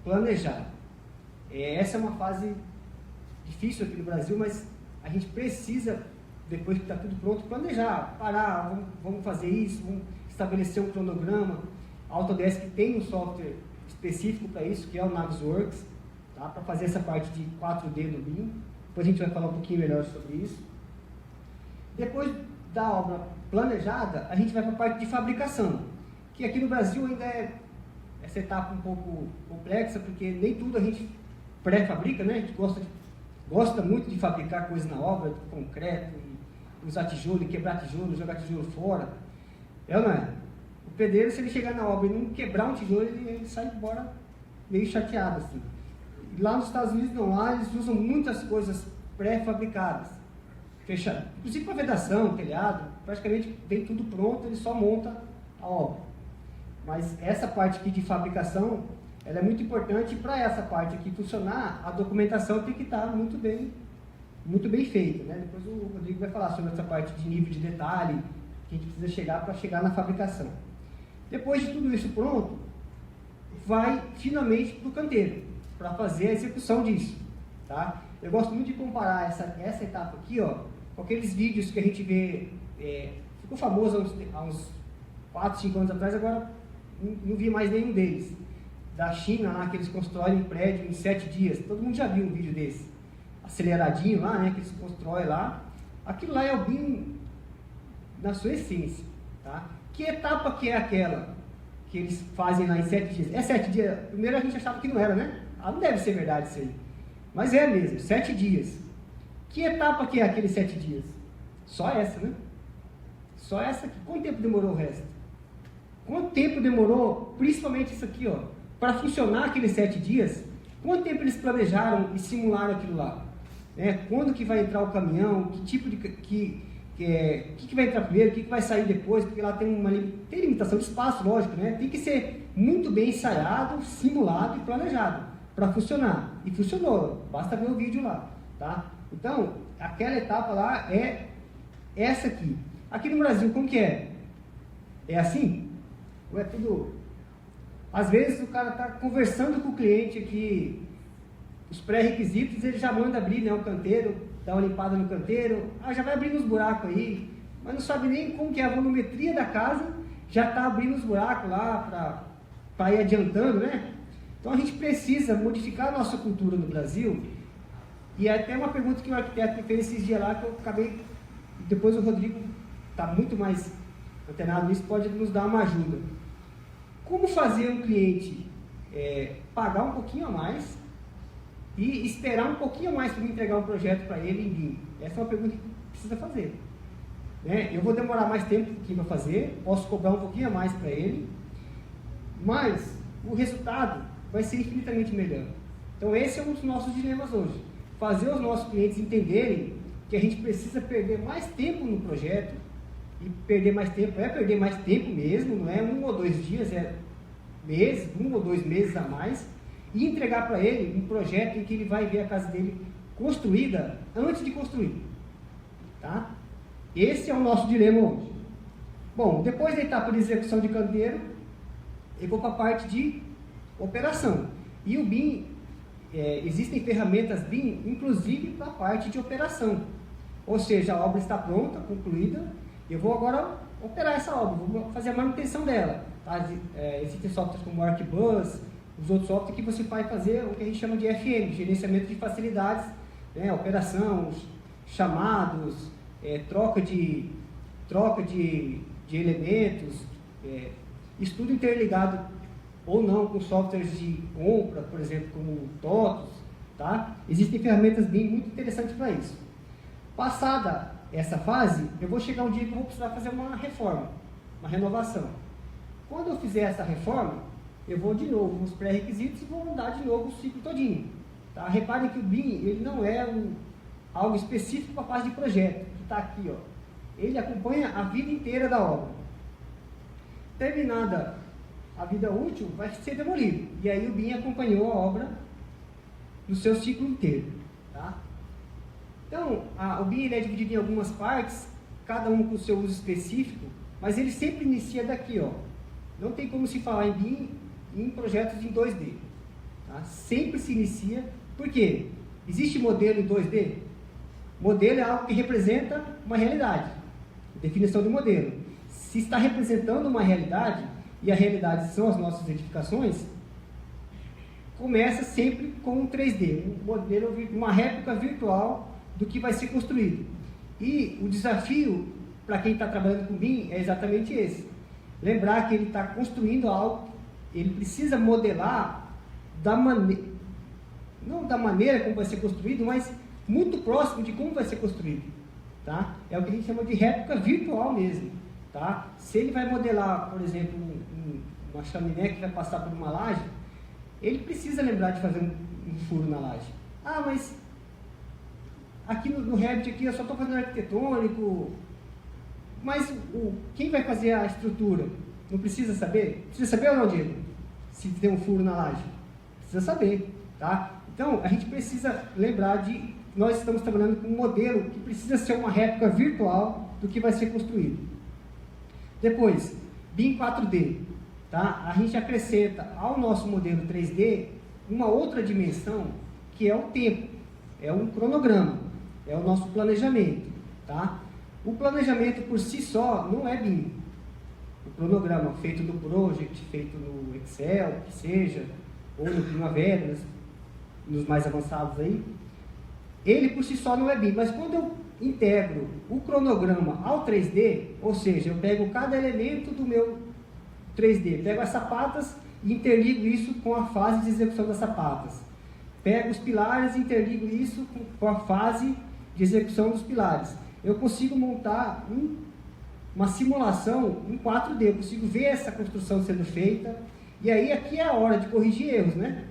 Planejar. Essa é uma fase difícil aqui no Brasil, mas a gente precisa, depois que está tudo pronto, planejar, parar, vamos fazer isso, vamos estabelecer um cronograma. A Autodesk tem um software específico para isso, que é o Navisworks, tá? Para fazer essa parte de 4D no BIM. Depois a gente vai falar um pouquinho melhor sobre isso. Depois da obra planejada, a gente vai para a parte de fabricação, que aqui no Brasil ainda é essa etapa um pouco complexa, porque nem tudo a gente pré-fabrica, né? A gente gosta muito de fabricar coisas na obra, de concreto, usar tijolo, quebrar tijolo, jogar tijolo fora. É ou não é? O pedreiro, se ele chegar na obra e não quebrar um tijolo, ele sai embora meio chateado, assim. E lá nos Estados Unidos não, lá eles usam muitas coisas pré-fabricadas, fechadas. Inclusive para vedação, telhado, praticamente vem tudo pronto, ele só monta a obra. Mas essa parte aqui de fabricação, ela é muito importante. Para essa parte aqui funcionar, a documentação tem que estar muito bem feita, né? Depois o Rodrigo vai falar sobre essa parte de nível de detalhe que a gente precisa chegar para chegar na fabricação. Depois de tudo isso pronto, vai finalmente para o canteiro, para fazer a execução disso, tá? Eu gosto muito de comparar essa etapa aqui, ó, com aqueles vídeos que a gente vê, ficou famoso há uns 4, 5 anos atrás, agora não vi mais nenhum deles, da China, lá, que eles constroem um prédio em 7 dias, todo mundo já viu um vídeo desse, aceleradinho lá, né, que eles constroem lá. Aquilo lá é o BIM na sua essência, tá? Que etapa que é aquela que eles fazem lá em 7 dias? É 7 dias? Primeiro a gente achava que não era, né? Não deve ser verdade isso aí. Mas é mesmo, 7 dias. Que etapa que é aqueles 7 dias? Só essa, né? Só essa aqui. Quanto tempo demorou o resto? Quanto tempo demorou, principalmente isso aqui, ó, para funcionar aqueles 7 dias? Quanto tempo eles planejaram e simularam aquilo lá? Quando que vai entrar o caminhão? Que tipo de... que vai entrar primeiro, o que vai sair depois, porque lá tem limitação de espaço, lógico, né? Tem que ser muito bem ensaiado, simulado e planejado para funcionar. E funcionou, basta ver o vídeo lá, tá? Então, aquela etapa lá é essa aqui. Aqui no Brasil, como que é? É assim? Ou é tudo... Às vezes o cara está conversando com o cliente aqui, os pré-requisitos, ele já manda abrir, né, o canteiro, dá uma limpada no canteiro, já vai abrindo os buracos aí, mas não sabe nem como que é a volumetria da casa, já está abrindo os buracos lá para ir adiantando, né? Então a gente precisa modificar a nossa cultura no Brasil, e é até uma pergunta que o arquiteto me fez esses dias lá, que eu acabei, depois o Rodrigo está muito mais antenado nisso, pode nos dar uma ajuda. Como fazer um cliente pagar um pouquinho a mais e esperar um pouquinho a mais para me entregar um projeto para ele em BIM? Essa é uma pergunta que precisa fazer, né? Eu vou demorar mais tempo aqui para fazer, posso cobrar um pouquinho a mais para ele, mas o resultado vai ser infinitamente melhor. Então esse é um dos nossos dilemas hoje. Fazer os nossos clientes entenderem que a gente precisa perder mais tempo no projeto, e perder mais tempo é perder mais tempo mesmo, não é 1 ou 2 dias, é meses, 1 ou 2 meses a mais, e entregar para ele um projeto em que ele vai ver a casa dele construída antes de construir, tá? Esse é o nosso dilema hoje. Bom, depois da etapa de execução de canteiro, eu vou para a parte de operação. E o BIM, existem ferramentas BIM, inclusive para a parte de operação. Ou seja, a obra está pronta, concluída, eu vou agora operar essa obra, vou fazer a manutenção dela. Tá? Existem softwares como o ArcBus, os outros softwares que você vai fazer o que a gente chama de FM, gerenciamento de facilidades, né? Operação, chamados, troca de elementos, isso tudo interligado ou não com softwares de compra, por exemplo, como o TOTOS, tá? Existem ferramentas bem muito interessantes para isso. Passada essa fase, eu vou chegar um dia que eu vou precisar fazer uma reforma, uma renovação. Quando eu fizer essa reforma, eu vou de novo nos pré-requisitos e vou mudar de novo o ciclo todinho. Tá? Reparem que o BIM ele não é algo específico para a fase de projeto, que está aqui, ó. Ele acompanha a vida inteira da obra. Terminada a vida útil, vai ser demolido. E aí o BIM acompanhou a obra no seu ciclo inteiro. Tá? Então, o BIM ele é dividido em algumas partes, cada uma com o seu uso específico, mas ele sempre inicia daqui, ó. Não tem como se falar em BIM em projetos em 2D. Tá? Sempre se inicia. Por quê? Existe modelo em 2D? Modelo é algo que representa uma realidade. Definição de modelo. Se está representando uma realidade, e a realidade são as nossas edificações, começa sempre com um 3D, um modelo, uma réplica virtual do que vai ser construído. E o desafio para quem está trabalhando com BIM é exatamente esse. Lembrar que ele está construindo algo, ele precisa modelar da maneira, não da maneira como vai ser construído, mas muito próximo de como vai ser construído. Tá? É o que a gente chama de réplica virtual mesmo. Tá? Se ele vai modelar, por exemplo, uma chaminé que vai passar por uma laje, ele precisa lembrar de fazer um furo na laje. Ah, mas aqui no Revit aqui eu só estou fazendo arquitetônico, mas quem vai fazer a estrutura? Não precisa saber? Precisa saber ou não, Diego? Se tem um furo na laje? Precisa saber. Tá? Então, a gente precisa lembrar de nós estamos trabalhando com um modelo que precisa ser uma réplica virtual do que vai ser construído. Depois, BIM 4D. Tá? A gente acrescenta ao nosso modelo 3D uma outra dimensão, que é o tempo, é um cronograma, é o nosso planejamento. Tá? O planejamento por si só não é BIM. O cronograma feito no Project, feito no Excel, que seja, ou no Primavera, nos mais avançados aí, ele por si só não é BIM, mas quando eu integro o cronograma ao 3D, ou seja, eu pego cada elemento do meu 3D, pego as sapatas e interligo isso com a fase de execução das sapatas. Pego os pilares e interligo isso com a fase de execução dos pilares. Eu consigo montar uma simulação em 4D, eu consigo ver essa construção sendo feita, e aí aqui é a hora de corrigir erros, né?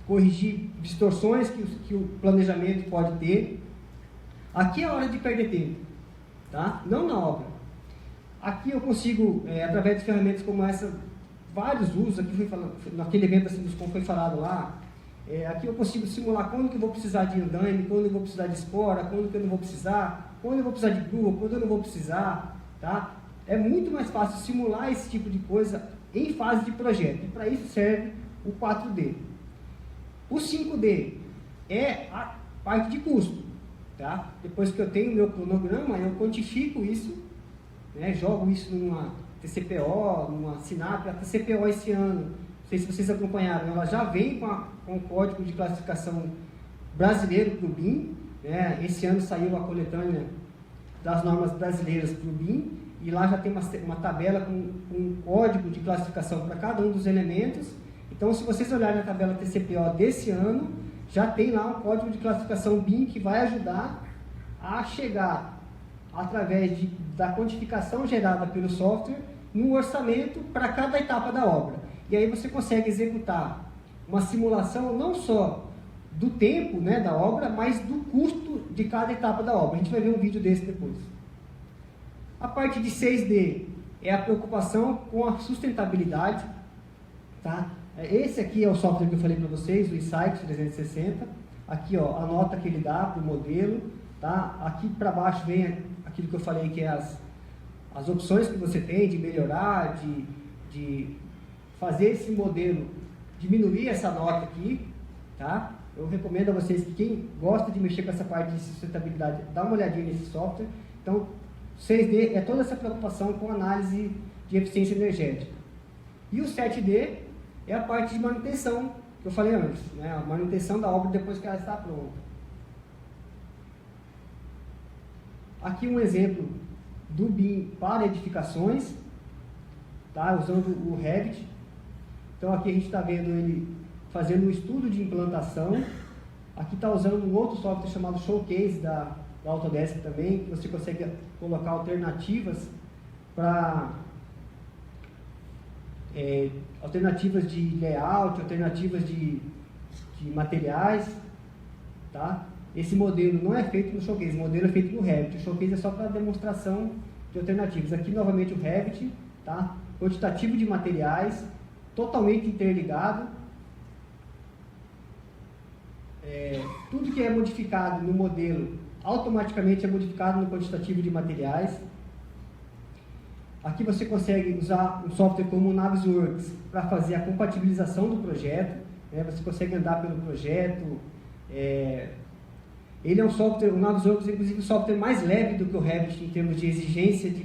Corrigir distorções que o planejamento pode ter. Aqui é a hora de perder tempo, tá? Não na obra. Aqui eu consigo, através de ferramentas como essa, vários usos, aqui foi falado, naquele evento assim, como foi falado lá, aqui eu consigo simular quando que eu vou precisar de andaime, quando eu vou precisar de espora, quando que eu não vou precisar, quando eu vou precisar de grua, quando eu não vou precisar, tá? É muito mais fácil simular esse tipo de coisa em fase de projeto, e para isso serve o 4D. O 5D é a parte de custo, tá? Depois que eu tenho o meu cronograma, eu quantifico isso, né? Jogo isso numa TCPO, numa Sinap. A TCPO esse ano, não sei se vocês acompanharam, ela já vem com o código de classificação brasileiro para o BIM, né? Esse ano saiu a coletânea das normas brasileiras para o BIM, e lá já tem uma tabela com um código de classificação para cada um dos elementos. Então, se vocês olharem a tabela TCPO desse ano, já tem lá um código de classificação BIM que vai ajudar a chegar, através da quantificação gerada pelo software, no orçamento para cada etapa da obra. E aí você consegue executar uma simulação não só do tempo, né, da obra, mas do custo de cada etapa da obra. A gente vai ver um vídeo desse depois. A parte de 6D é a preocupação com a sustentabilidade. Tá? Esse aqui é o software que eu falei para vocês, o Insight 360. Aqui, ó, a nota que ele dá para o modelo. Tá? Aqui para baixo vem aquilo que eu falei, que é as opções que você tem de melhorar, de fazer esse modelo diminuir essa nota aqui. Tá? Eu recomendo a vocês que quem gosta de mexer com essa parte de sustentabilidade, dá uma olhadinha nesse software. Então, 6D é toda essa preocupação com análise de eficiência energética. E o 7D é a parte de manutenção, que eu falei antes, né? A manutenção da obra depois que ela está pronta. Aqui um exemplo do BIM para edificações, tá? Usando o Revit. Então aqui a gente está vendo ele fazendo um estudo de implantação. Aqui está usando um outro software chamado Showcase da Autodesk também, que você consegue colocar alternativas para alternativas de layout, alternativas de materiais, tá? Esse modelo não é feito no Showcase, o modelo é feito no Revit. O Showcase é só para demonstração de alternativas. Aqui novamente o Revit, tá? Quantitativo de materiais, totalmente interligado. Tudo que é modificado no modelo automaticamente é modificado no quantitativo de materiais. Aqui você consegue usar um software como o Navisworks para fazer a compatibilização do projeto, né? Você consegue andar pelo projeto. Ele é um software, o Navisworks é inclusive o software mais leve do que o Revit em termos de exigência de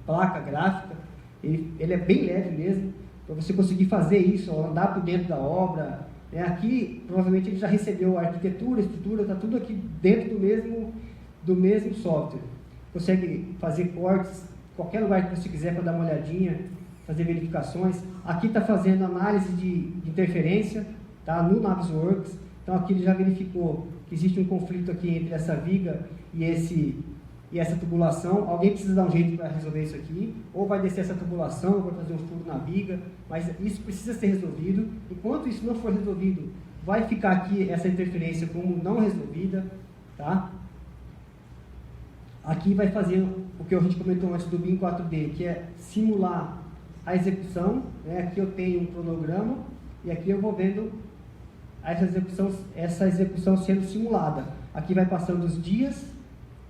placa gráfica. Ele é bem leve mesmo, para você conseguir fazer isso, andar por dentro da obra. Aqui, provavelmente, ele já recebeu a arquitetura, a estrutura, está tudo aqui dentro do mesmo software. Consegue fazer cortes, qualquer lugar que você quiser para dar uma olhadinha, fazer verificações. Aqui está fazendo análise de interferência, tá? No Navisworks. Então aqui ele já verificou que existe um conflito aqui entre essa viga e essa tubulação. Alguém precisa dar um jeito para resolver isso aqui, ou vai descer essa tubulação, ou vai fazer um furo na viga, mas isso precisa ser resolvido. Enquanto isso não for resolvido, vai ficar aqui essa interferência como não resolvida, tá? Aqui vai fazer o que a gente comentou antes do BIM 4D, que é simular a execução, né? Aqui eu tenho um cronograma, e aqui eu vou vendo essa execução sendo simulada. Aqui vai passando os dias,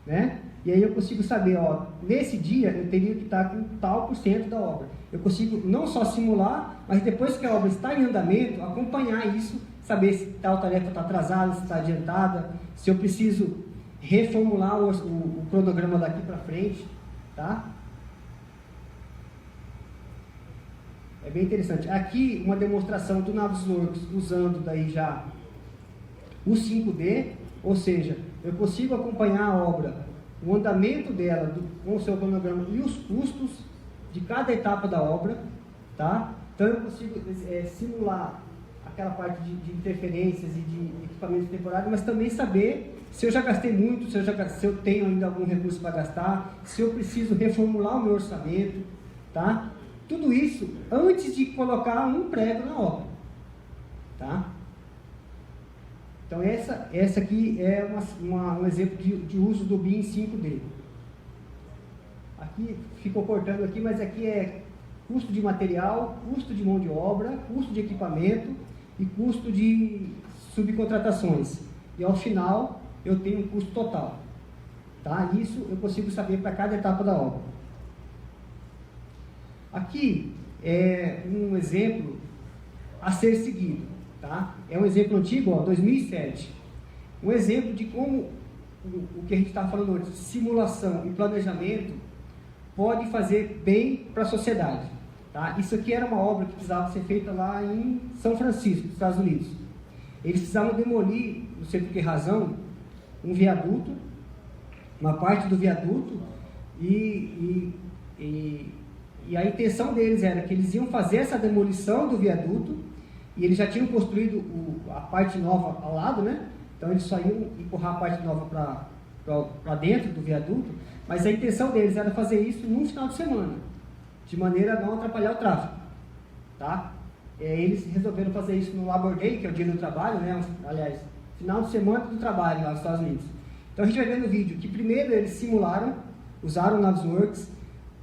né? E aí eu consigo saber, nesse dia eu teria que estar com tal % da obra. Eu consigo não só simular, mas depois que a obra está em andamento, acompanhar isso, saber se tal tarefa está atrasada, se está adiantada, se eu preciso reformular o cronograma daqui para frente, tá? É bem interessante. Aqui uma demonstração do Navisworks usando daí já o 5D, ou seja, eu consigo acompanhar a obra, o andamento dela com o seu cronograma e os custos de cada etapa da obra, tá? Então eu consigo simular aquela parte de interferências e de equipamentos temporários, mas também saber se eu já gastei muito, se eu tenho ainda algum recurso para gastar, se eu preciso reformular o meu orçamento, tá? Tudo isso antes de colocar um prego na obra, tá? Então essa aqui é um exemplo de uso do BIM 5D. Aqui ficou cortando aqui, mas aqui é custo de material, custo de mão de obra, custo de equipamento e custo de subcontratações. E ao final eu tenho um custo total, tá? Isso eu consigo saber para cada etapa da obra. Aqui é um exemplo a ser seguido, tá? É um exemplo antigo, 2007. Um exemplo de como o que a gente estava falando antes, simulação e planejamento, pode fazer bem para a sociedade, tá? Isso aqui era uma obra que precisava ser feita lá em São Francisco, nos Estados Unidos. Eles precisavam demolir, não sei por que razão, um viaduto, uma parte do viaduto, e a intenção deles era que eles iam fazer essa demolição do viaduto, e eles já tinham construído a parte nova ao lado, né? Então eles só iam empurrar a parte nova para dentro do viaduto, mas a intenção deles era fazer isso num final de semana, de maneira a não atrapalhar o tráfego, tá? Eles resolveram fazer isso no Labor Day, que é o dia do trabalho, né? Aliás, final de semana do trabalho lá nos Estados Unidos. Então a gente vai ver no vídeo que primeiro eles simularam, usaram o Navisworks,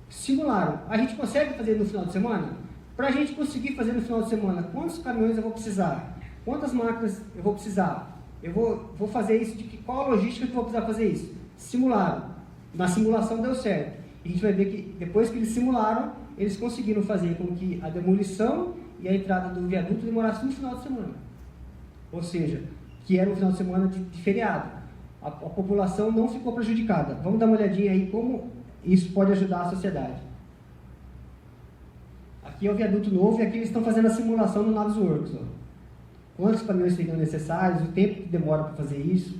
simularam. A gente consegue fazer no final de semana? Para a gente conseguir fazer no final de semana, quantos caminhões eu vou precisar? Quantas máquinas eu vou precisar? Eu vou fazer isso, qual a logística que eu vou precisar fazer isso? Simularam. Na simulação deu certo. E a gente vai ver que depois que eles simularam, eles conseguiram fazer com que a demolição e a entrada do viaduto demorasse um final de semana. Ou seja, que era um final de semana de feriado. A população não ficou prejudicada. Vamos dar uma olhadinha aí como isso pode ajudar a sociedade. Aqui é o viaduto novo e aqui eles estão fazendo a simulação no Navisworks. Quantos caminhões seriam necessários, o tempo que demora para fazer isso.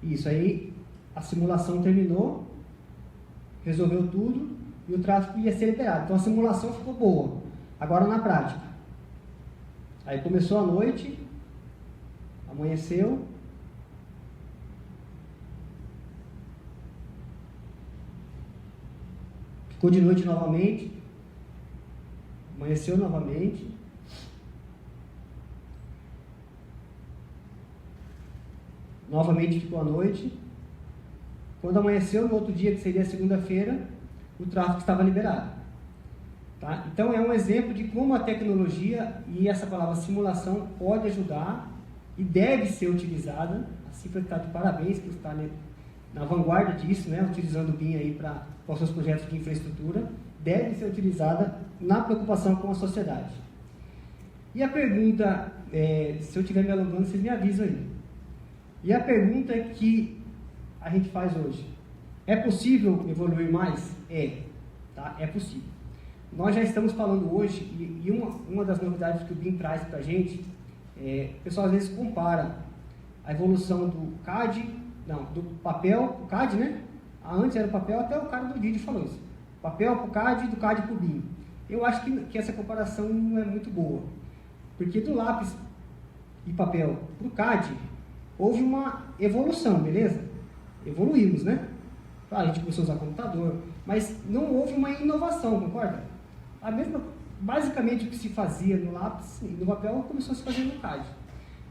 Isso aí, a simulação terminou, resolveu tudo e o tráfego ia ser liberado. Então a simulação ficou boa. Agora na prática. Aí começou a noite, amanheceu, ficou de noite novamente, amanheceu novamente, novamente ficou a noite. Quando amanheceu, no outro dia, que seria segunda-feira, o tráfego estava liberado. Tá? Então é um exemplo de como a tecnologia e essa palavra simulação pode ajudar e deve ser utilizada. A Cifra está de parabéns por estar na vanguarda disso, né? Utilizando o BIM aí para os seus projetos de infraestrutura, deve ser utilizada na preocupação com a sociedade. E a pergunta, se eu estiver me alongando, vocês me avisam aí. E a pergunta que a gente faz hoje: é possível evoluir mais? Tá? É possível. Nós já estamos falando hoje, e uma das novidades que o BIM traz para a gente, o pessoal às vezes compara a evolução do papel, o CAD, né? Antes era o papel, até o cara do vídeo falou isso. Papel para o CAD e do CAD para o BIM. Eu acho que essa comparação não é muito boa. Porque do lápis e papel para o CAD, houve uma evolução, beleza? Evoluímos, né? A gente começou a usar computador, mas não houve uma inovação, concorda? Basicamente o que se fazia no lápis e no papel começou a se fazer no CAD.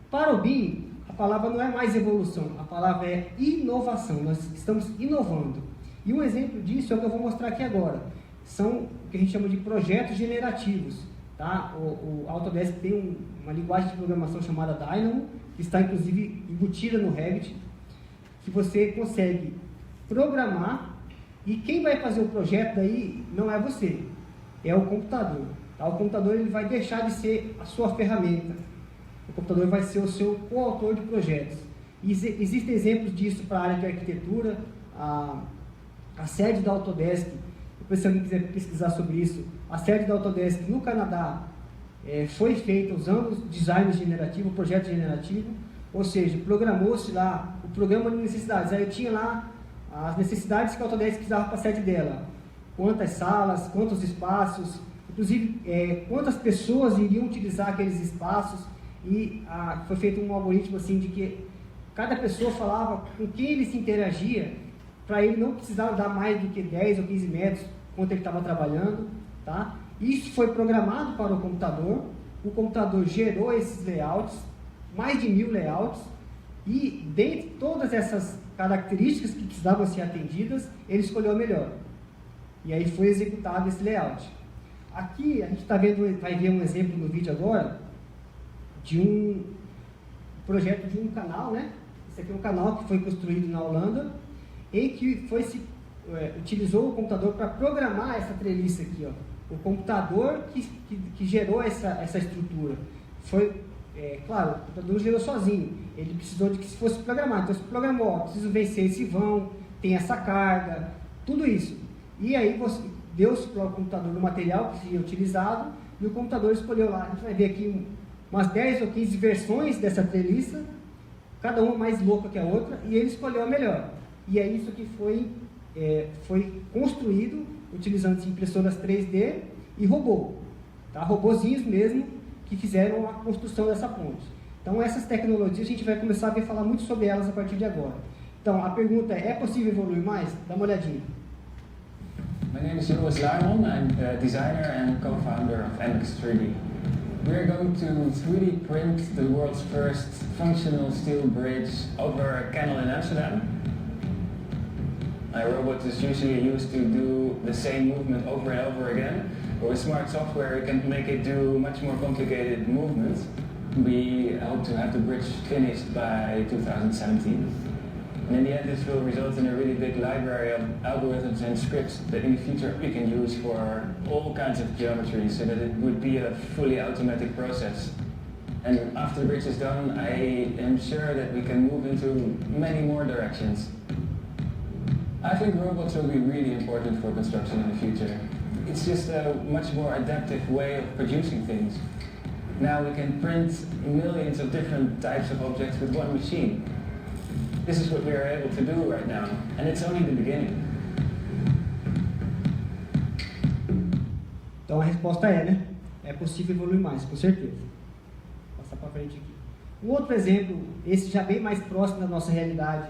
Para o BIM, a palavra não é mais evolução, a palavra é inovação. Nós estamos inovando. E um exemplo disso é o que eu vou mostrar aqui agora. São o que a gente chama de projetos generativos. Tá? O Autodesk tem uma linguagem de programação chamada Dynamo, que está inclusive embutida no Revit, que você consegue programar, e quem vai fazer o projeto daí não é você, é o computador. Tá? O computador ele vai deixar de ser a sua ferramenta. O computador vai ser o seu coautor de projetos. E existem exemplos disso para a área de arquitetura. A sede da Autodesk, depois se alguém quiser pesquisar sobre isso, a sede da Autodesk no Canadá foi feita usando design generativo, projeto generativo, ou seja, programou-se lá o programa de necessidades. Aí eu tinha lá as necessidades que a Autodesk precisava para a sede dela. Quantas salas, quantos espaços, inclusive quantas pessoas iriam utilizar aqueles espaços. E foi feito um algoritmo assim de que cada pessoa falava com quem ele se interagia, para ele não precisar dar mais do que 10 ou 15 metros enquanto ele estava trabalhando. Tá? Isso foi programado para o computador gerou esses layouts, mais de 1000 layouts, e dentre todas essas características que precisavam ser atendidas, ele escolheu a melhor. E aí foi executado esse layout. Aqui a gente vai ver um exemplo no vídeo agora, de um projeto de um canal, né? Esse aqui é um canal que foi construído na Holanda, em que utilizou o computador para programar essa treliça aqui, ó. O computador que gerou essa estrutura. Claro, o computador gerou sozinho. Ele precisou de que se fosse programado. Então, se programou, preciso vencer esse vão, tem essa carga, tudo isso. E aí, deu-se para o computador o material que seria utilizado, e o computador escolheu lá. A gente vai ver aqui umas 10 ou 15 versões dessa treliça, cada uma mais louca que a outra, e ele escolheu a melhor. E é isso que foi construído utilizando impressoras 3D e robô. Tá? Robozinhos mesmo que fizeram a construção dessa ponte. Então essas tecnologias a gente vai começar a falar muito sobre elas a partir de agora. Então a pergunta é possível evoluir mais? Dá uma olhadinha. My name is Joris Laarman. I'm a designer and co-founder of MX3D. We're going to 3D print the world's first functional steel bridge over a canal in Amsterdam. A robot is usually used to do the same movement over and over again, but with smart software we can make it do much more complicated movements. We hope to have the bridge finished by 2017. And in the end this will result in a really big library of algorithms and scripts that in the future we can use for all kinds of geometry, so that it would be a fully automatic process. And after the bridge is done, I am sure that we can move into many more directions. I think robots will be really important for construction in the future. It's just a much more adaptive way of producing things. Now we can print millions of different types of objects with one machine. This is what we are able to do right now, and it's only the beginning. Então a resposta né? É possível evoluir mais, com certeza. Vou passar para frente aqui. Um outro exemplo, esse já bem mais próximo da nossa realidade,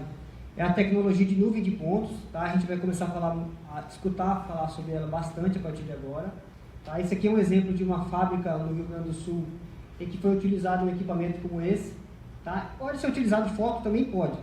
é a tecnologia de nuvem de pontos. Tá? A gente vai começar a falar sobre ela bastante a partir de agora. Tá? Esse aqui é um exemplo de uma fábrica no Rio Grande do Sul em que foi utilizado um equipamento como esse. Tá? Pode ser utilizado foto, também pode.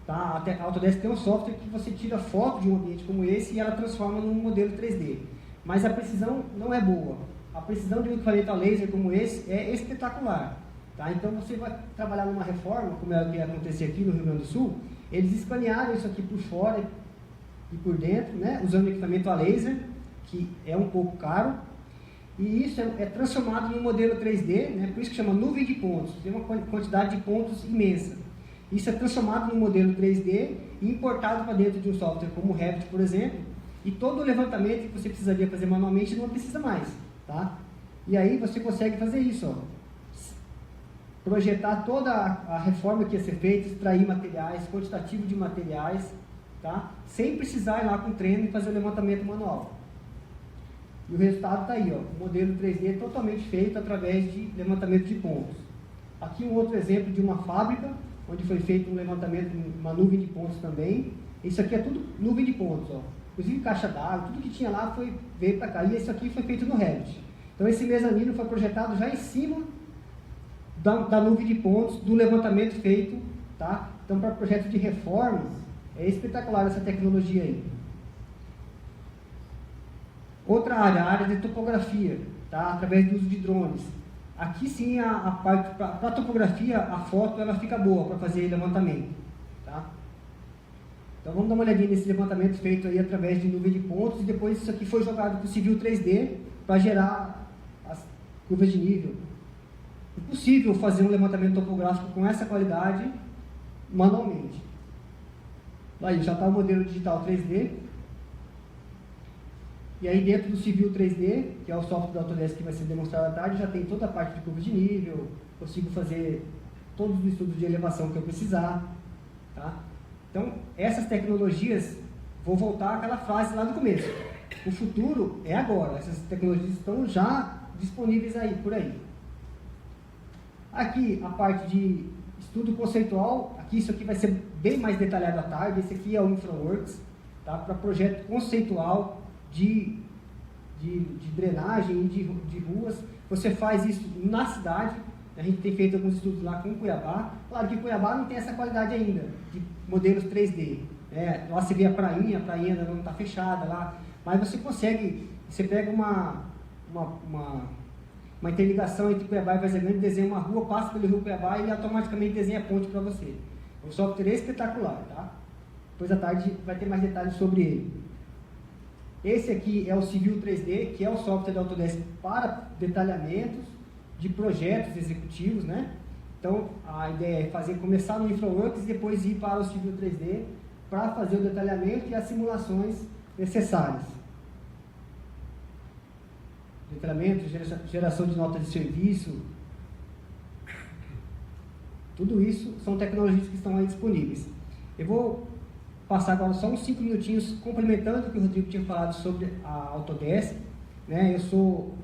Tá? A Autodesk tem um software que você tira foto de um ambiente como esse e ela transforma num modelo 3D. mas a precisão não é boa. A precisão de um equipamento a laser como esse é espetacular. Tá? Então você vai trabalhar numa reforma, como é o que ia acontecer aqui no Rio Grande do Sul, eles escanearam isso aqui por fora e por dentro, né? Usando equipamento a laser, que é um pouco caro, e isso é transformado em um modelo 3D, né? Por isso que chama nuvem de pontos, tem uma quantidade de pontos imensa. Isso é transformado em um modelo 3D e importado para dentro de um software como o Revit, por exemplo, e todo o levantamento que você precisaria fazer manualmente não precisa mais. Tá? E aí você consegue fazer isso, ó. Projetar toda a reforma que ia ser feita, extrair materiais, quantitativo de materiais, tá? Sem precisar ir lá com treino e fazer o levantamento manual. E o resultado está aí, ó, um modelo 3D totalmente feito através de levantamento de pontos. Aqui um outro exemplo de uma fábrica, onde foi feito um levantamento, uma nuvem de pontos também. Isso aqui é tudo nuvem de pontos, ó. Inclusive caixa d'água, tudo que tinha lá veio para cá. E isso aqui foi feito no Revit. Então esse mezanino foi projetado já em cima da nuvem de pontos, do levantamento feito. Tá? Então para projeto de reformas, é espetacular essa tecnologia aí. Outra área, a área de topografia, tá? Através do uso de drones. Aqui sim a parte, para a topografia, a foto ela fica boa para fazer levantamento. Tá? Então vamos dar uma olhadinha nesse levantamento feito aí através de nuvem de pontos, e depois isso aqui foi jogado para o Civil 3D para gerar as curvas de nível. É possível fazer um levantamento topográfico com essa qualidade manualmente. Aí já está o modelo digital 3D. E aí dentro do Civil 3D, que é o software da Autodesk que vai ser demonstrado à tarde, já tem toda a parte de curva de nível, consigo fazer todos os estudos de elevação que eu precisar. Tá? Então, essas tecnologias, vou voltar àquela frase lá do começo. O futuro é agora, essas tecnologias estão já disponíveis aí, por aí. Aqui, a parte de estudo conceitual, aqui isso aqui vai ser bem mais detalhado à tarde, esse aqui é o InfraWorks, tá? Para projeto conceitual de drenagem e de ruas. Você faz isso na cidade, a gente tem feito alguns estudos lá com Cuiabá. Claro que Cuiabá não tem essa qualidade ainda, de modelos 3D. Lá você vê a prainha ainda não está fechada lá, mas você consegue, você pega uma interligação entre Cuiabá e Várzea Grande, desenha uma rua, passa pelo rio Cuiabá e ele automaticamente desenha a ponte para você. O software é espetacular, tá? Depois à tarde vai ter mais detalhes sobre ele. Esse aqui é o Civil 3D, que é o software da Autodesk para detalhamentos de projetos executivos, né? Então, a ideia é começar no InfraWorks e depois ir para o Civil 3D para fazer o detalhamento e as simulações necessárias. Detalhamento, geração de nota de serviço, tudo isso são tecnologias que estão aí disponíveis. Eu vou passar agora só uns 5 minutinhos complementando o que o Rodrigo tinha falado sobre a Autodesk. Né? Eu sou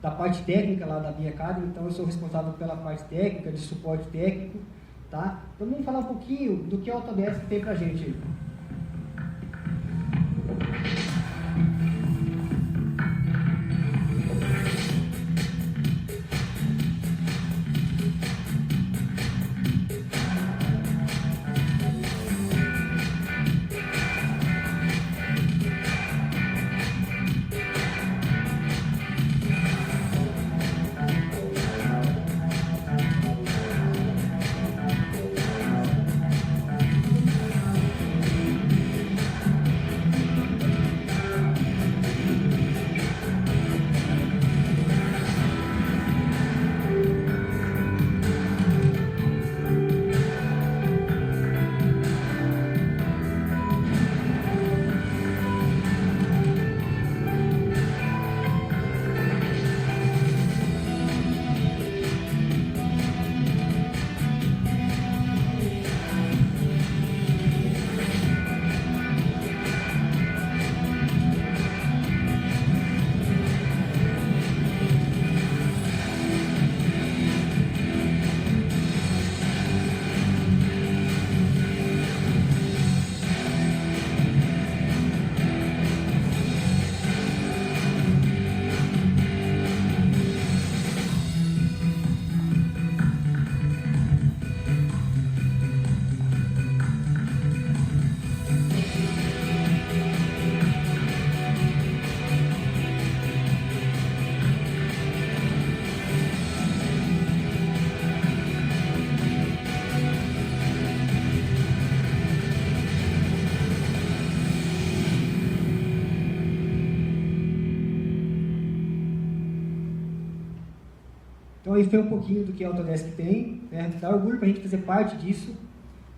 da parte técnica lá da Via Academy, então eu sou responsável pela parte técnica, de suporte técnico. Tá? Então vamos falar um pouquinho do que a Autodesk tem pra gente aí. esse foi um pouquinho do que a Autodesk tem, né? Dá orgulho para a gente fazer parte disso,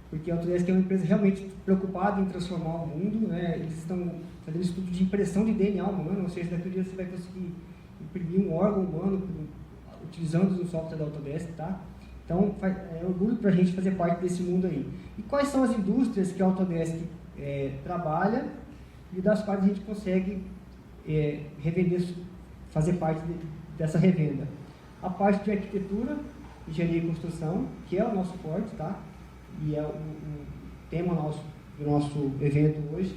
porque a Autodesk é uma empresa realmente preocupada em transformar o mundo, né? Eles estão fazendo estudo de impressão de DNA humano, ou seja, daqui a dia você vai conseguir imprimir um órgão humano utilizando o software da Autodesk, tá? Então, é orgulho para a gente fazer parte desse mundo aí. E quais são as indústrias que a Autodesk trabalha e das quais a gente consegue revender, fazer parte dessa revenda? A parte de arquitetura, engenharia e construção, que é o nosso forte, tá? E é o tema do nosso evento hoje.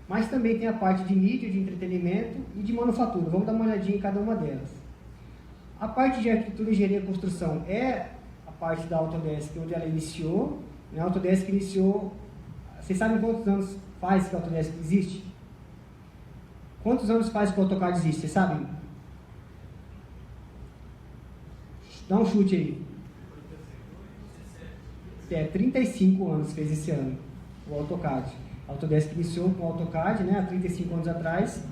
Mas também tem a parte de mídia, de entretenimento e de manufatura. Vamos dar uma olhadinha em cada uma delas. A parte de arquitetura, engenharia e construção é a parte da Autodesk, onde ela iniciou. A Autodesk iniciou... Vocês sabem quantos anos faz que a Autodesk existe? Quantos anos faz que o AutoCAD existe? Vocês sabem? Dá um chute aí. 35 anos fez esse ano o AutoCAD. A Autodesk iniciou com o AutoCAD, né, há 35 anos atrás,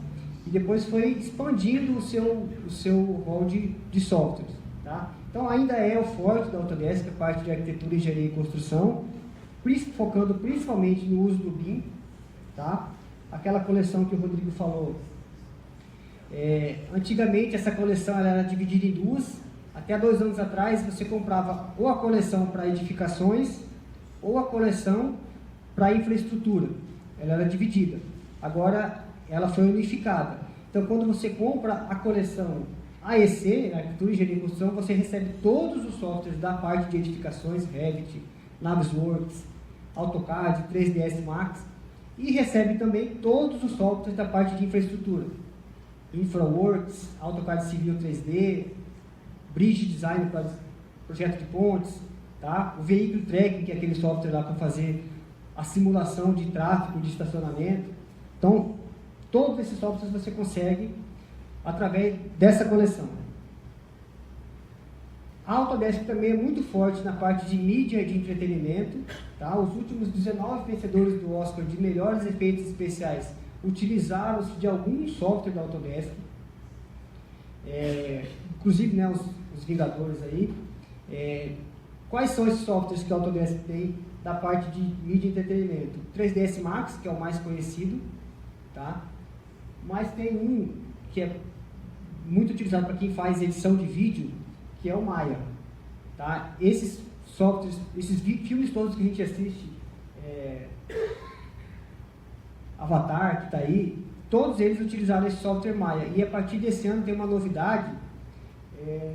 e depois foi expandindo o seu rol de softwares. Tá? Então ainda é o forte da Autodesk, a parte de arquitetura, engenharia e construção, focando principalmente no uso do BIM. Tá? Aquela coleção que o Rodrigo falou. Antigamente essa coleção era dividida em duas. Até 2 anos atrás você comprava ou a coleção para edificações ou a coleção para infraestrutura. Ela era dividida. Agora ela foi unificada. Então quando você compra a coleção AEC, Arquitetura, Engenharia e Construção, você recebe todos os softwares da parte de edificações, Revit, Navisworks, AutoCAD, 3ds Max, e recebe também todos os softwares da parte de infraestrutura. InfraWorks, AutoCAD Civil 3D, Bridge Design para projeto de pontes, tá? O Vehicle Tracking, que é aquele software lá para fazer a simulação de tráfego, de estacionamento. Então, todos esses softwares você consegue através dessa coleção. A Autodesk também é muito forte na parte de mídia e de entretenimento. Tá? Os últimos 19 vencedores do Oscar de melhores efeitos especiais utilizaram-se de algum software da Autodesk. Inclusive, né, os Vingadores aí. Quais são esses softwares que a Autodesk tem da parte de mídia e entretenimento? 3ds Max, que é o mais conhecido, tá? Mas tem um que é muito utilizado para quem faz edição de vídeo, que é o Maya. Tá? Esses softwares, esses filmes todos que a gente assiste, Avatar, que está aí, todos eles utilizaram esse software Maya. E a partir desse ano tem uma novidade,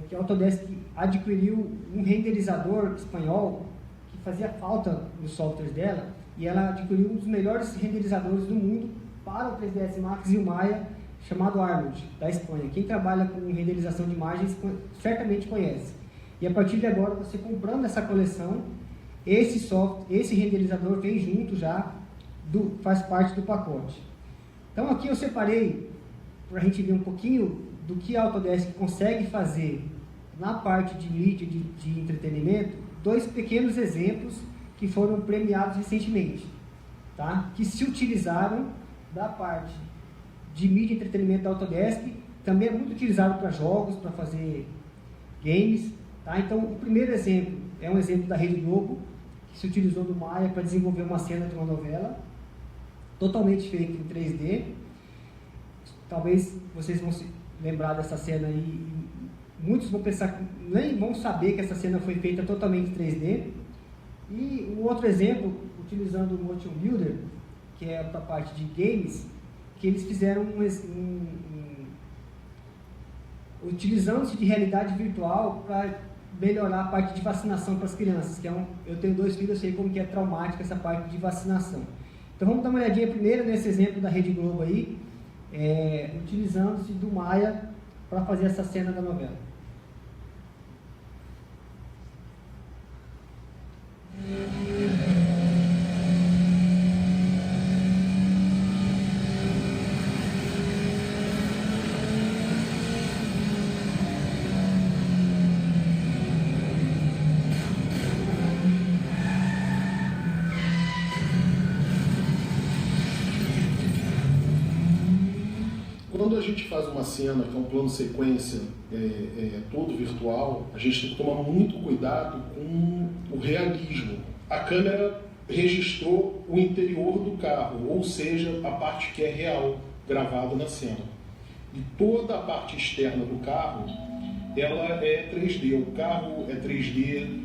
que a Autodesk adquiriu um renderizador espanhol que fazia falta nos softwares dela, e ela adquiriu um dos melhores renderizadores do mundo para o 3ds Max e o Maya, chamado Arnold, da Espanha. Quem trabalha com renderização de imagens certamente conhece. E a partir de agora, você comprando essa coleção, esse software, esse renderizador vem junto já, faz parte do pacote. Então aqui eu separei, para a gente ver um pouquinho do que a Autodesk consegue fazer na parte de mídia e de entretenimento, 2 pequenos exemplos que foram premiados recentemente, tá? Que se utilizaram da parte de mídia e entretenimento da Autodesk, também é muito utilizado para jogos, para fazer games. Tá? Então, o primeiro exemplo é um exemplo da Rede Globo, que se utilizou do Maya para desenvolver uma cena de uma novela, totalmente feita em 3D. Talvez vocês vão se lembrar dessa cena aí, muitos vão pensar, nem vão saber que essa cena foi feita totalmente em 3D. E um outro exemplo, utilizando o Motion Builder, que é para a parte de games, que eles fizeram utilizando-se de realidade virtual para melhorar a parte de vacinação para as crianças, que eu tenho 2 filhos, eu sei como que é traumática essa parte de vacinação. Então vamos dar uma olhadinha primeiro nesse exemplo da Rede Globo aí, utilizando-se do Maya para fazer essa cena da novela. quando a gente faz uma cena que é um plano sequência todo virtual, a gente tem que tomar muito cuidado com o realismo. A câmera registrou o interior do carro, ou seja, a parte que é real, gravada na cena. E toda a parte externa do carro, ela é 3D. O carro é 3D,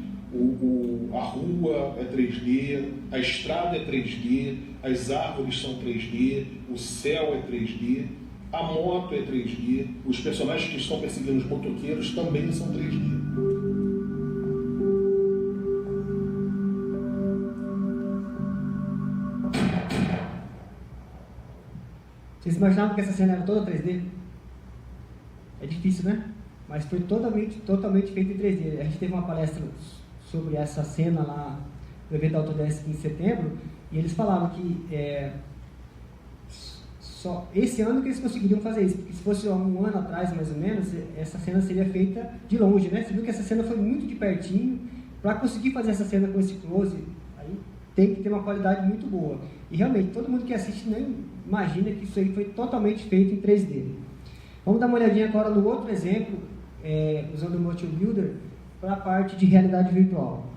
a rua é 3D, a estrada é 3D, as árvores são 3D, o céu é 3D, a moto é 3D, os personagens que estão perseguindo os motoqueiros também são 3D. Vocês imaginavam que essa cena era toda 3D? É difícil, né? Mas foi totalmente feita em 3D. A gente teve uma palestra sobre essa cena lá no evento da Autodesk em setembro, e eles falavam que só esse ano que eles conseguiriam fazer isso, porque se fosse um ano atrás, mais ou menos, essa cena seria feita de longe, né? Você viu que essa cena foi muito de pertinho. Para conseguir fazer essa cena com esse close, aí tem que ter uma qualidade muito boa. E realmente, todo mundo que assiste nem imagina que isso aí foi totalmente feito em 3D. Vamos dar uma olhadinha agora no outro exemplo, usando o Motion Builder, para a parte de realidade virtual.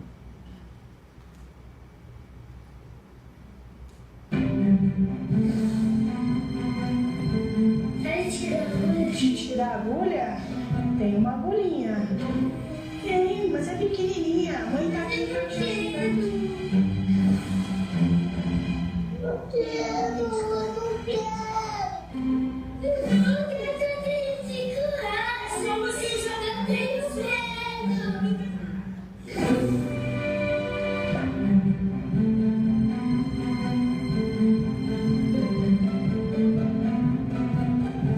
De tirar a agulha? Tem uma agulhinha. Tem, mas é pequenininha. A mãe tá aqui pra te ajudar. Não quero, não quero. Não quero segurar. Só você joga bem cedo.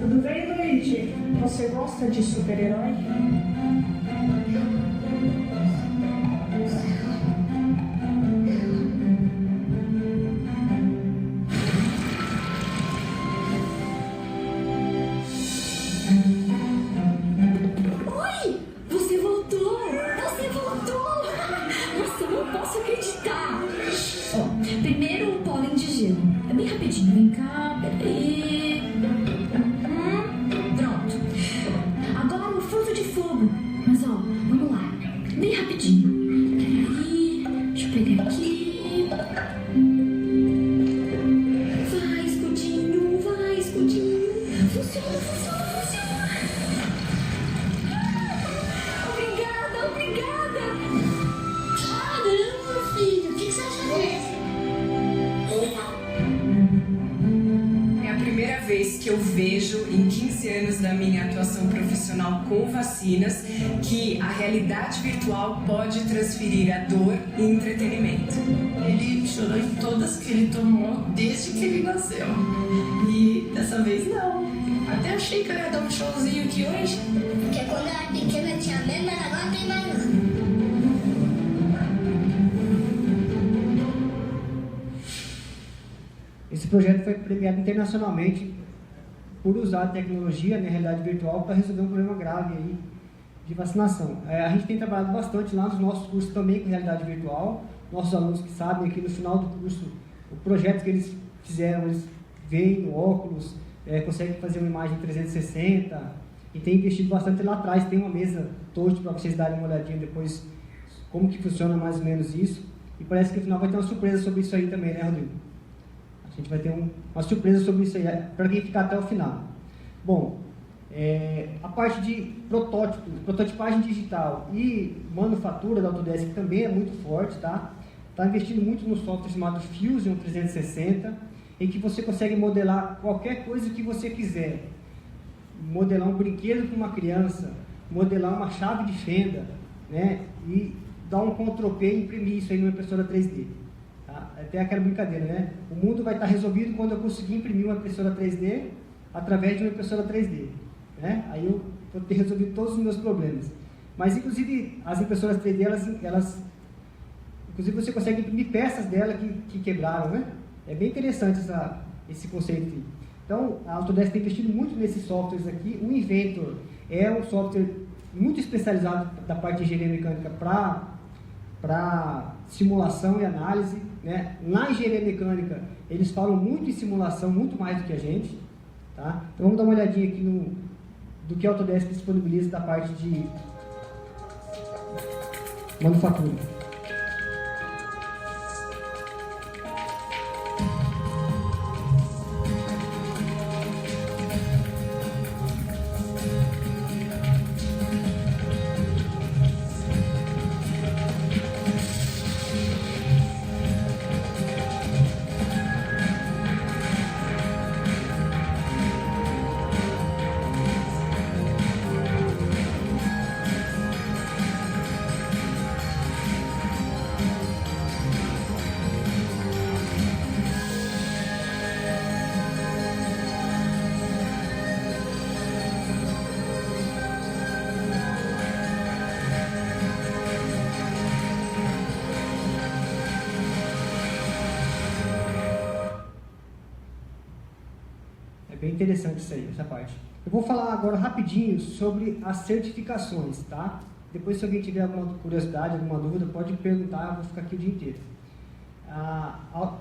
Tudo bem, Luigi? Você gosta de super-herói? Oi! Você voltou! Você voltou! Nossa, eu não posso acreditar! Ó, primeiro o pólen de gelo. É bem rapidinho. Vem cá, peraí. Pronto. Agora o fruto de fogo. Mas ó, vamos lá. Bem rapidinho. Peraí. Deixa eu pegar aqui. Vai, escudinho. Vai, escudinho. Funciona, funciona, funciona. Obrigada, obrigada. Caramba, filho. O que você acha disso? É a primeira vez que eu vejo em 15 anos da minha atuação profissional com vacinas que a realidade virtual pode transferir a dor em entretenimento. Ele chorou em todas que ele tomou desde que ele nasceu. E dessa vez não. Até achei que eu ia dar um showzinho aqui hoje. Porque quando eu era pequena tinha medo, mas agora não tem mais não. Esse projeto foi premiado internacionalmente por usar a tecnologia, né, realidade virtual, para resolver um problema grave aí de vacinação. A gente tem trabalhado bastante lá nos nossos cursos também com realidade virtual. Nossos alunos que sabem que no final do curso, o projeto que eles fizeram, eles veem no óculos, conseguem fazer uma imagem 360, e tem investido bastante lá atrás. Tem uma mesa touch para vocês darem uma olhadinha depois como que funciona mais ou menos isso. E parece que no final vai ter uma surpresa sobre isso aí também, né, Rodrigo? A gente vai ter uma surpresa sobre isso aí, para quem ficar até o final. Bom, a parte de protótipos, prototipagem digital e manufatura da Autodesk também é muito forte, tá? Está investindo muito no software chamado Fusion 360, em que você consegue modelar qualquer coisa que você quiser. Modelar um brinquedo para uma criança, modelar uma chave de fenda, né? E dar um Ctrl+P e imprimir isso aí numa impressora 3D. Tá? Até aquela brincadeira, né? O mundo vai estar resolvido quando eu conseguir imprimir uma impressora 3D através de uma impressora 3D. Né? Aí eu vou ter resolvido todos os meus problemas. Mas, inclusive, as impressoras 3D, elas inclusive, você consegue imprimir peças dela que quebraram, né? É bem interessante esse conceito aqui. Então, a Autodesk tem investido muito nesses softwares aqui. O Inventor é um software muito especializado da parte de engenharia mecânica para simulação e análise. Né? Na engenharia mecânica, eles falam muito em simulação, muito mais do que a gente. Tá? Então vamos dar uma olhadinha aqui do que a Autodesk disponibiliza da parte de manufatura. Bem interessante isso aí, essa parte. Eu vou falar agora rapidinho sobre as certificações, tá? Depois, se alguém tiver alguma curiosidade, alguma dúvida, pode perguntar, eu vou ficar aqui o dia inteiro.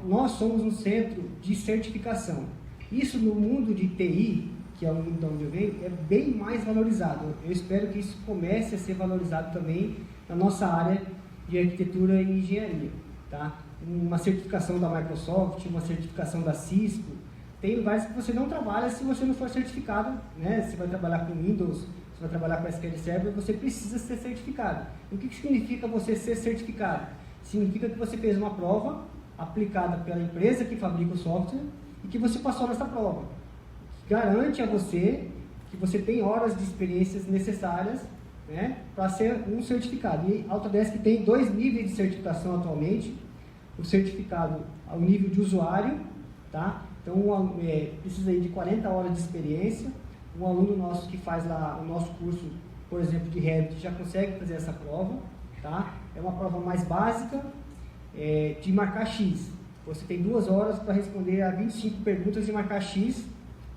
Nós somos um centro de certificação. Isso no mundo de TI, que é o mundo de onde eu venho, é bem mais valorizado. Eu espero que isso comece a ser valorizado também na nossa área de arquitetura e engenharia, tá? Uma certificação da Microsoft, uma certificação da Cisco. Tem lugares que você não trabalha se você não for certificado, né? Você vai trabalhar com Windows, você vai trabalhar com SQL Server, você precisa ser certificado. O que significa você ser certificado? Significa que você fez uma prova aplicada pela empresa que fabrica o software e que você passou nessa prova. Garante a você que você tem horas de experiências necessárias, né, para ser um certificado. E a Autodesk tem 2 níveis de certificação atualmente. O certificado ao nível de usuário, tá? Então, precisa aí de 40 horas de experiência. Um aluno nosso que faz lá o nosso curso, por exemplo, de Revit, já consegue fazer essa prova, tá? É uma prova mais básica, de marcar X. Você tem 2 horas para responder a 25 perguntas de marcar X.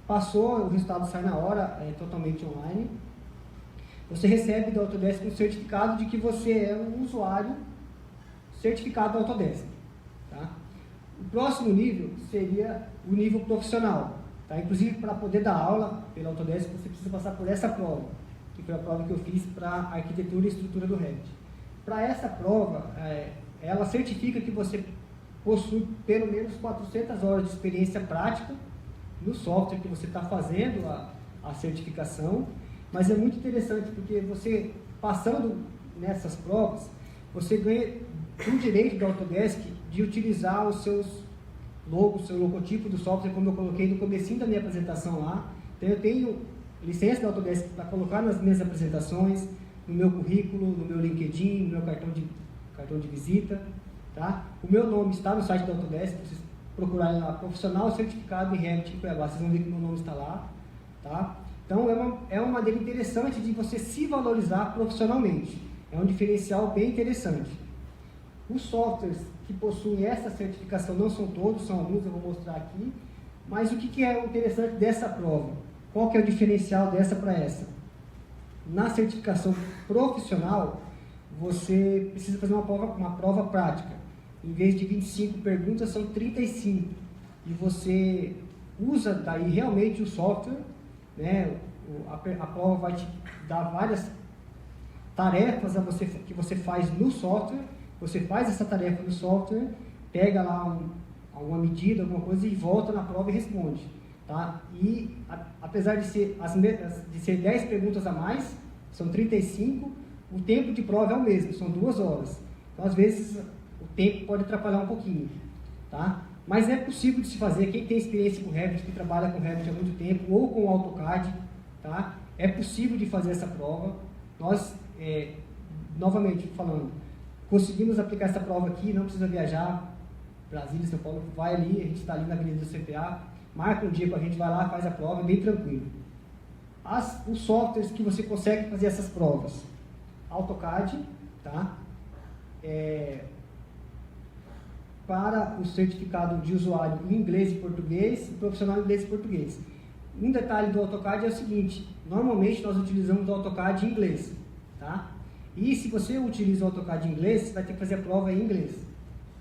Passou, o resultado sai na hora, é totalmente online. Você recebe do Autodesk um certificado de que você é um usuário certificado da Autodesk, tá? O próximo nível seria o nível profissional, tá? Inclusive, para poder dar aula pela Autodesk, você precisa passar por essa prova, que foi a prova que eu fiz para arquitetura e estrutura do Revit. Para essa prova, ela certifica que você possui pelo menos 400 horas de experiência prática no software que você está fazendo a certificação, mas é muito interessante porque você, passando nessas provas, você ganha o direito da Autodesk de utilizar os seus logos, o seu logotipo do software, como eu coloquei no comecinho da minha apresentação lá. Então eu tenho licença da Autodesk para colocar nas minhas apresentações, no meu currículo, no meu LinkedIn, no meu cartão de visita, tá? O meu nome está no site da Autodesk, vocês procurarem lá, profissional certificado em Revit em Cuiabá, vocês vão ver que o meu nome está lá, tá? Então é uma maneira interessante de você se valorizar profissionalmente. É um diferencial bem interessante. Os softwares que possuem essa certificação não são todos, são alguns, eu vou mostrar aqui. Mas o que é interessante dessa prova? Qual que é o diferencial dessa para essa? Na certificação profissional, você precisa fazer uma prova prática. Em vez de 25 perguntas, são 35. E você usa daí realmente o software, né? A prova vai te dar várias tarefas que você faz no software. Você faz essa tarefa no software, pega lá alguma medida, alguma coisa e volta na prova e responde, tá? E apesar de ser 10 perguntas a mais, são 35, o tempo de prova é o mesmo, são 2 horas. Então, às vezes, o tempo pode atrapalhar um pouquinho, tá? Mas é possível de se fazer. Quem tem experiência com Revit, que trabalha com Revit há muito tempo, ou com AutoCAD, tá? É possível de fazer essa prova. Nós, novamente falando, conseguimos aplicar essa prova aqui, não precisa viajar, Brasília, São Paulo, vai ali, a gente está ali na Avenida do CPA, marca um dia com a gente, vai lá, faz a prova, é bem tranquilo. Os softwares que você consegue fazer essas provas, AutoCAD, tá? Para o certificado de usuário em inglês e português, e profissional em inglês e português. Um detalhe do AutoCAD é o seguinte, normalmente nós utilizamos o AutoCAD em inglês, tá? E se você utiliza o AutoCAD em inglês, você vai ter que fazer a prova em inglês.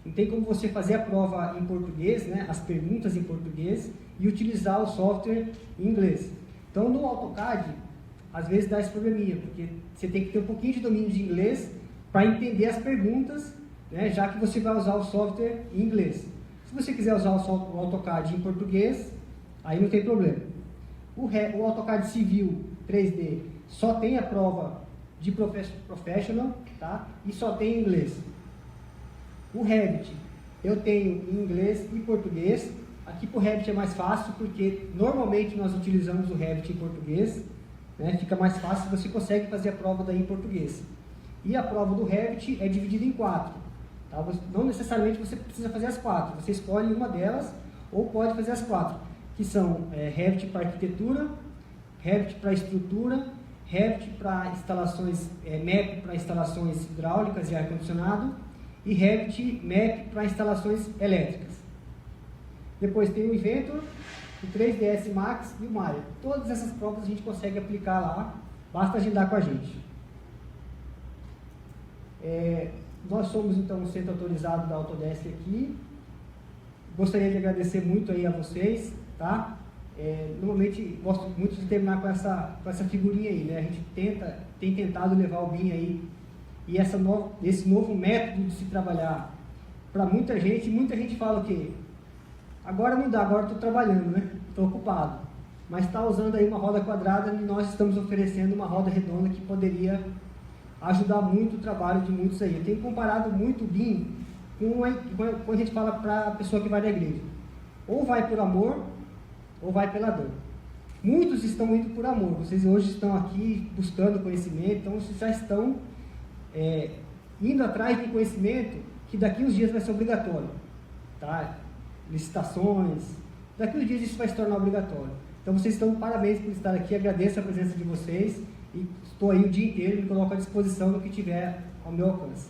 Não tem como você fazer a prova em português, né, as perguntas em português, e utilizar o software em inglês. Então, no AutoCAD, às vezes dá esse probleminha, porque você tem que ter um pouquinho de domínio de inglês para entender as perguntas, né, já que você vai usar o software em inglês. Se você quiser usar o AutoCAD em português, aí não tem problema. O AutoCAD Civil 3D só tem a prova de Professional, tá? E só tem em inglês. O Revit eu tenho em inglês e português. Aqui para o Revit é mais fácil, porque normalmente nós utilizamos o Revit em português, né? Fica mais fácil, você consegue fazer a prova daí em português. E a prova do Revit é dividida em 4. Tá? Não necessariamente você precisa fazer as 4, você escolhe uma delas ou pode fazer as 4, que são Revit para arquitetura, Revit para estrutura, Revit para instalações, MAP para instalações hidráulicas e ar-condicionado e Revit MAP para instalações elétricas. Depois tem o Inventor, o 3ds Max e o Maya. Todas essas provas a gente consegue aplicar lá, basta agendar com a gente. Nós somos então o centro autorizado da Autodesk aqui. Gostaria de agradecer muito aí a vocês, tá? Normalmente gosto muito de terminar com essa figurinha aí, né? A gente tem tentado levar o BIM aí e esse novo método de se trabalhar para muita gente fala o quê? Agora não dá, agora estou trabalhando, né? Estou ocupado. Mas está usando aí uma roda quadrada e nós estamos oferecendo uma roda redonda que poderia ajudar muito o trabalho de muitos aí. Eu tenho comparado muito o BIM quando a gente fala para a pessoa que vai na igreja. Ou vai por amor, ou vai pela dor. Muitos estão indo por amor. Vocês hoje estão aqui buscando conhecimento, então vocês já estão indo atrás de um conhecimento que daqui uns dias vai ser obrigatório. Tá? Licitações, daqui uns dias isso vai se tornar obrigatório. Então vocês estão, parabéns por estar aqui, agradeço a presença de vocês e estou aí o dia inteiro, me coloco à disposição do que tiver ao meu alcance.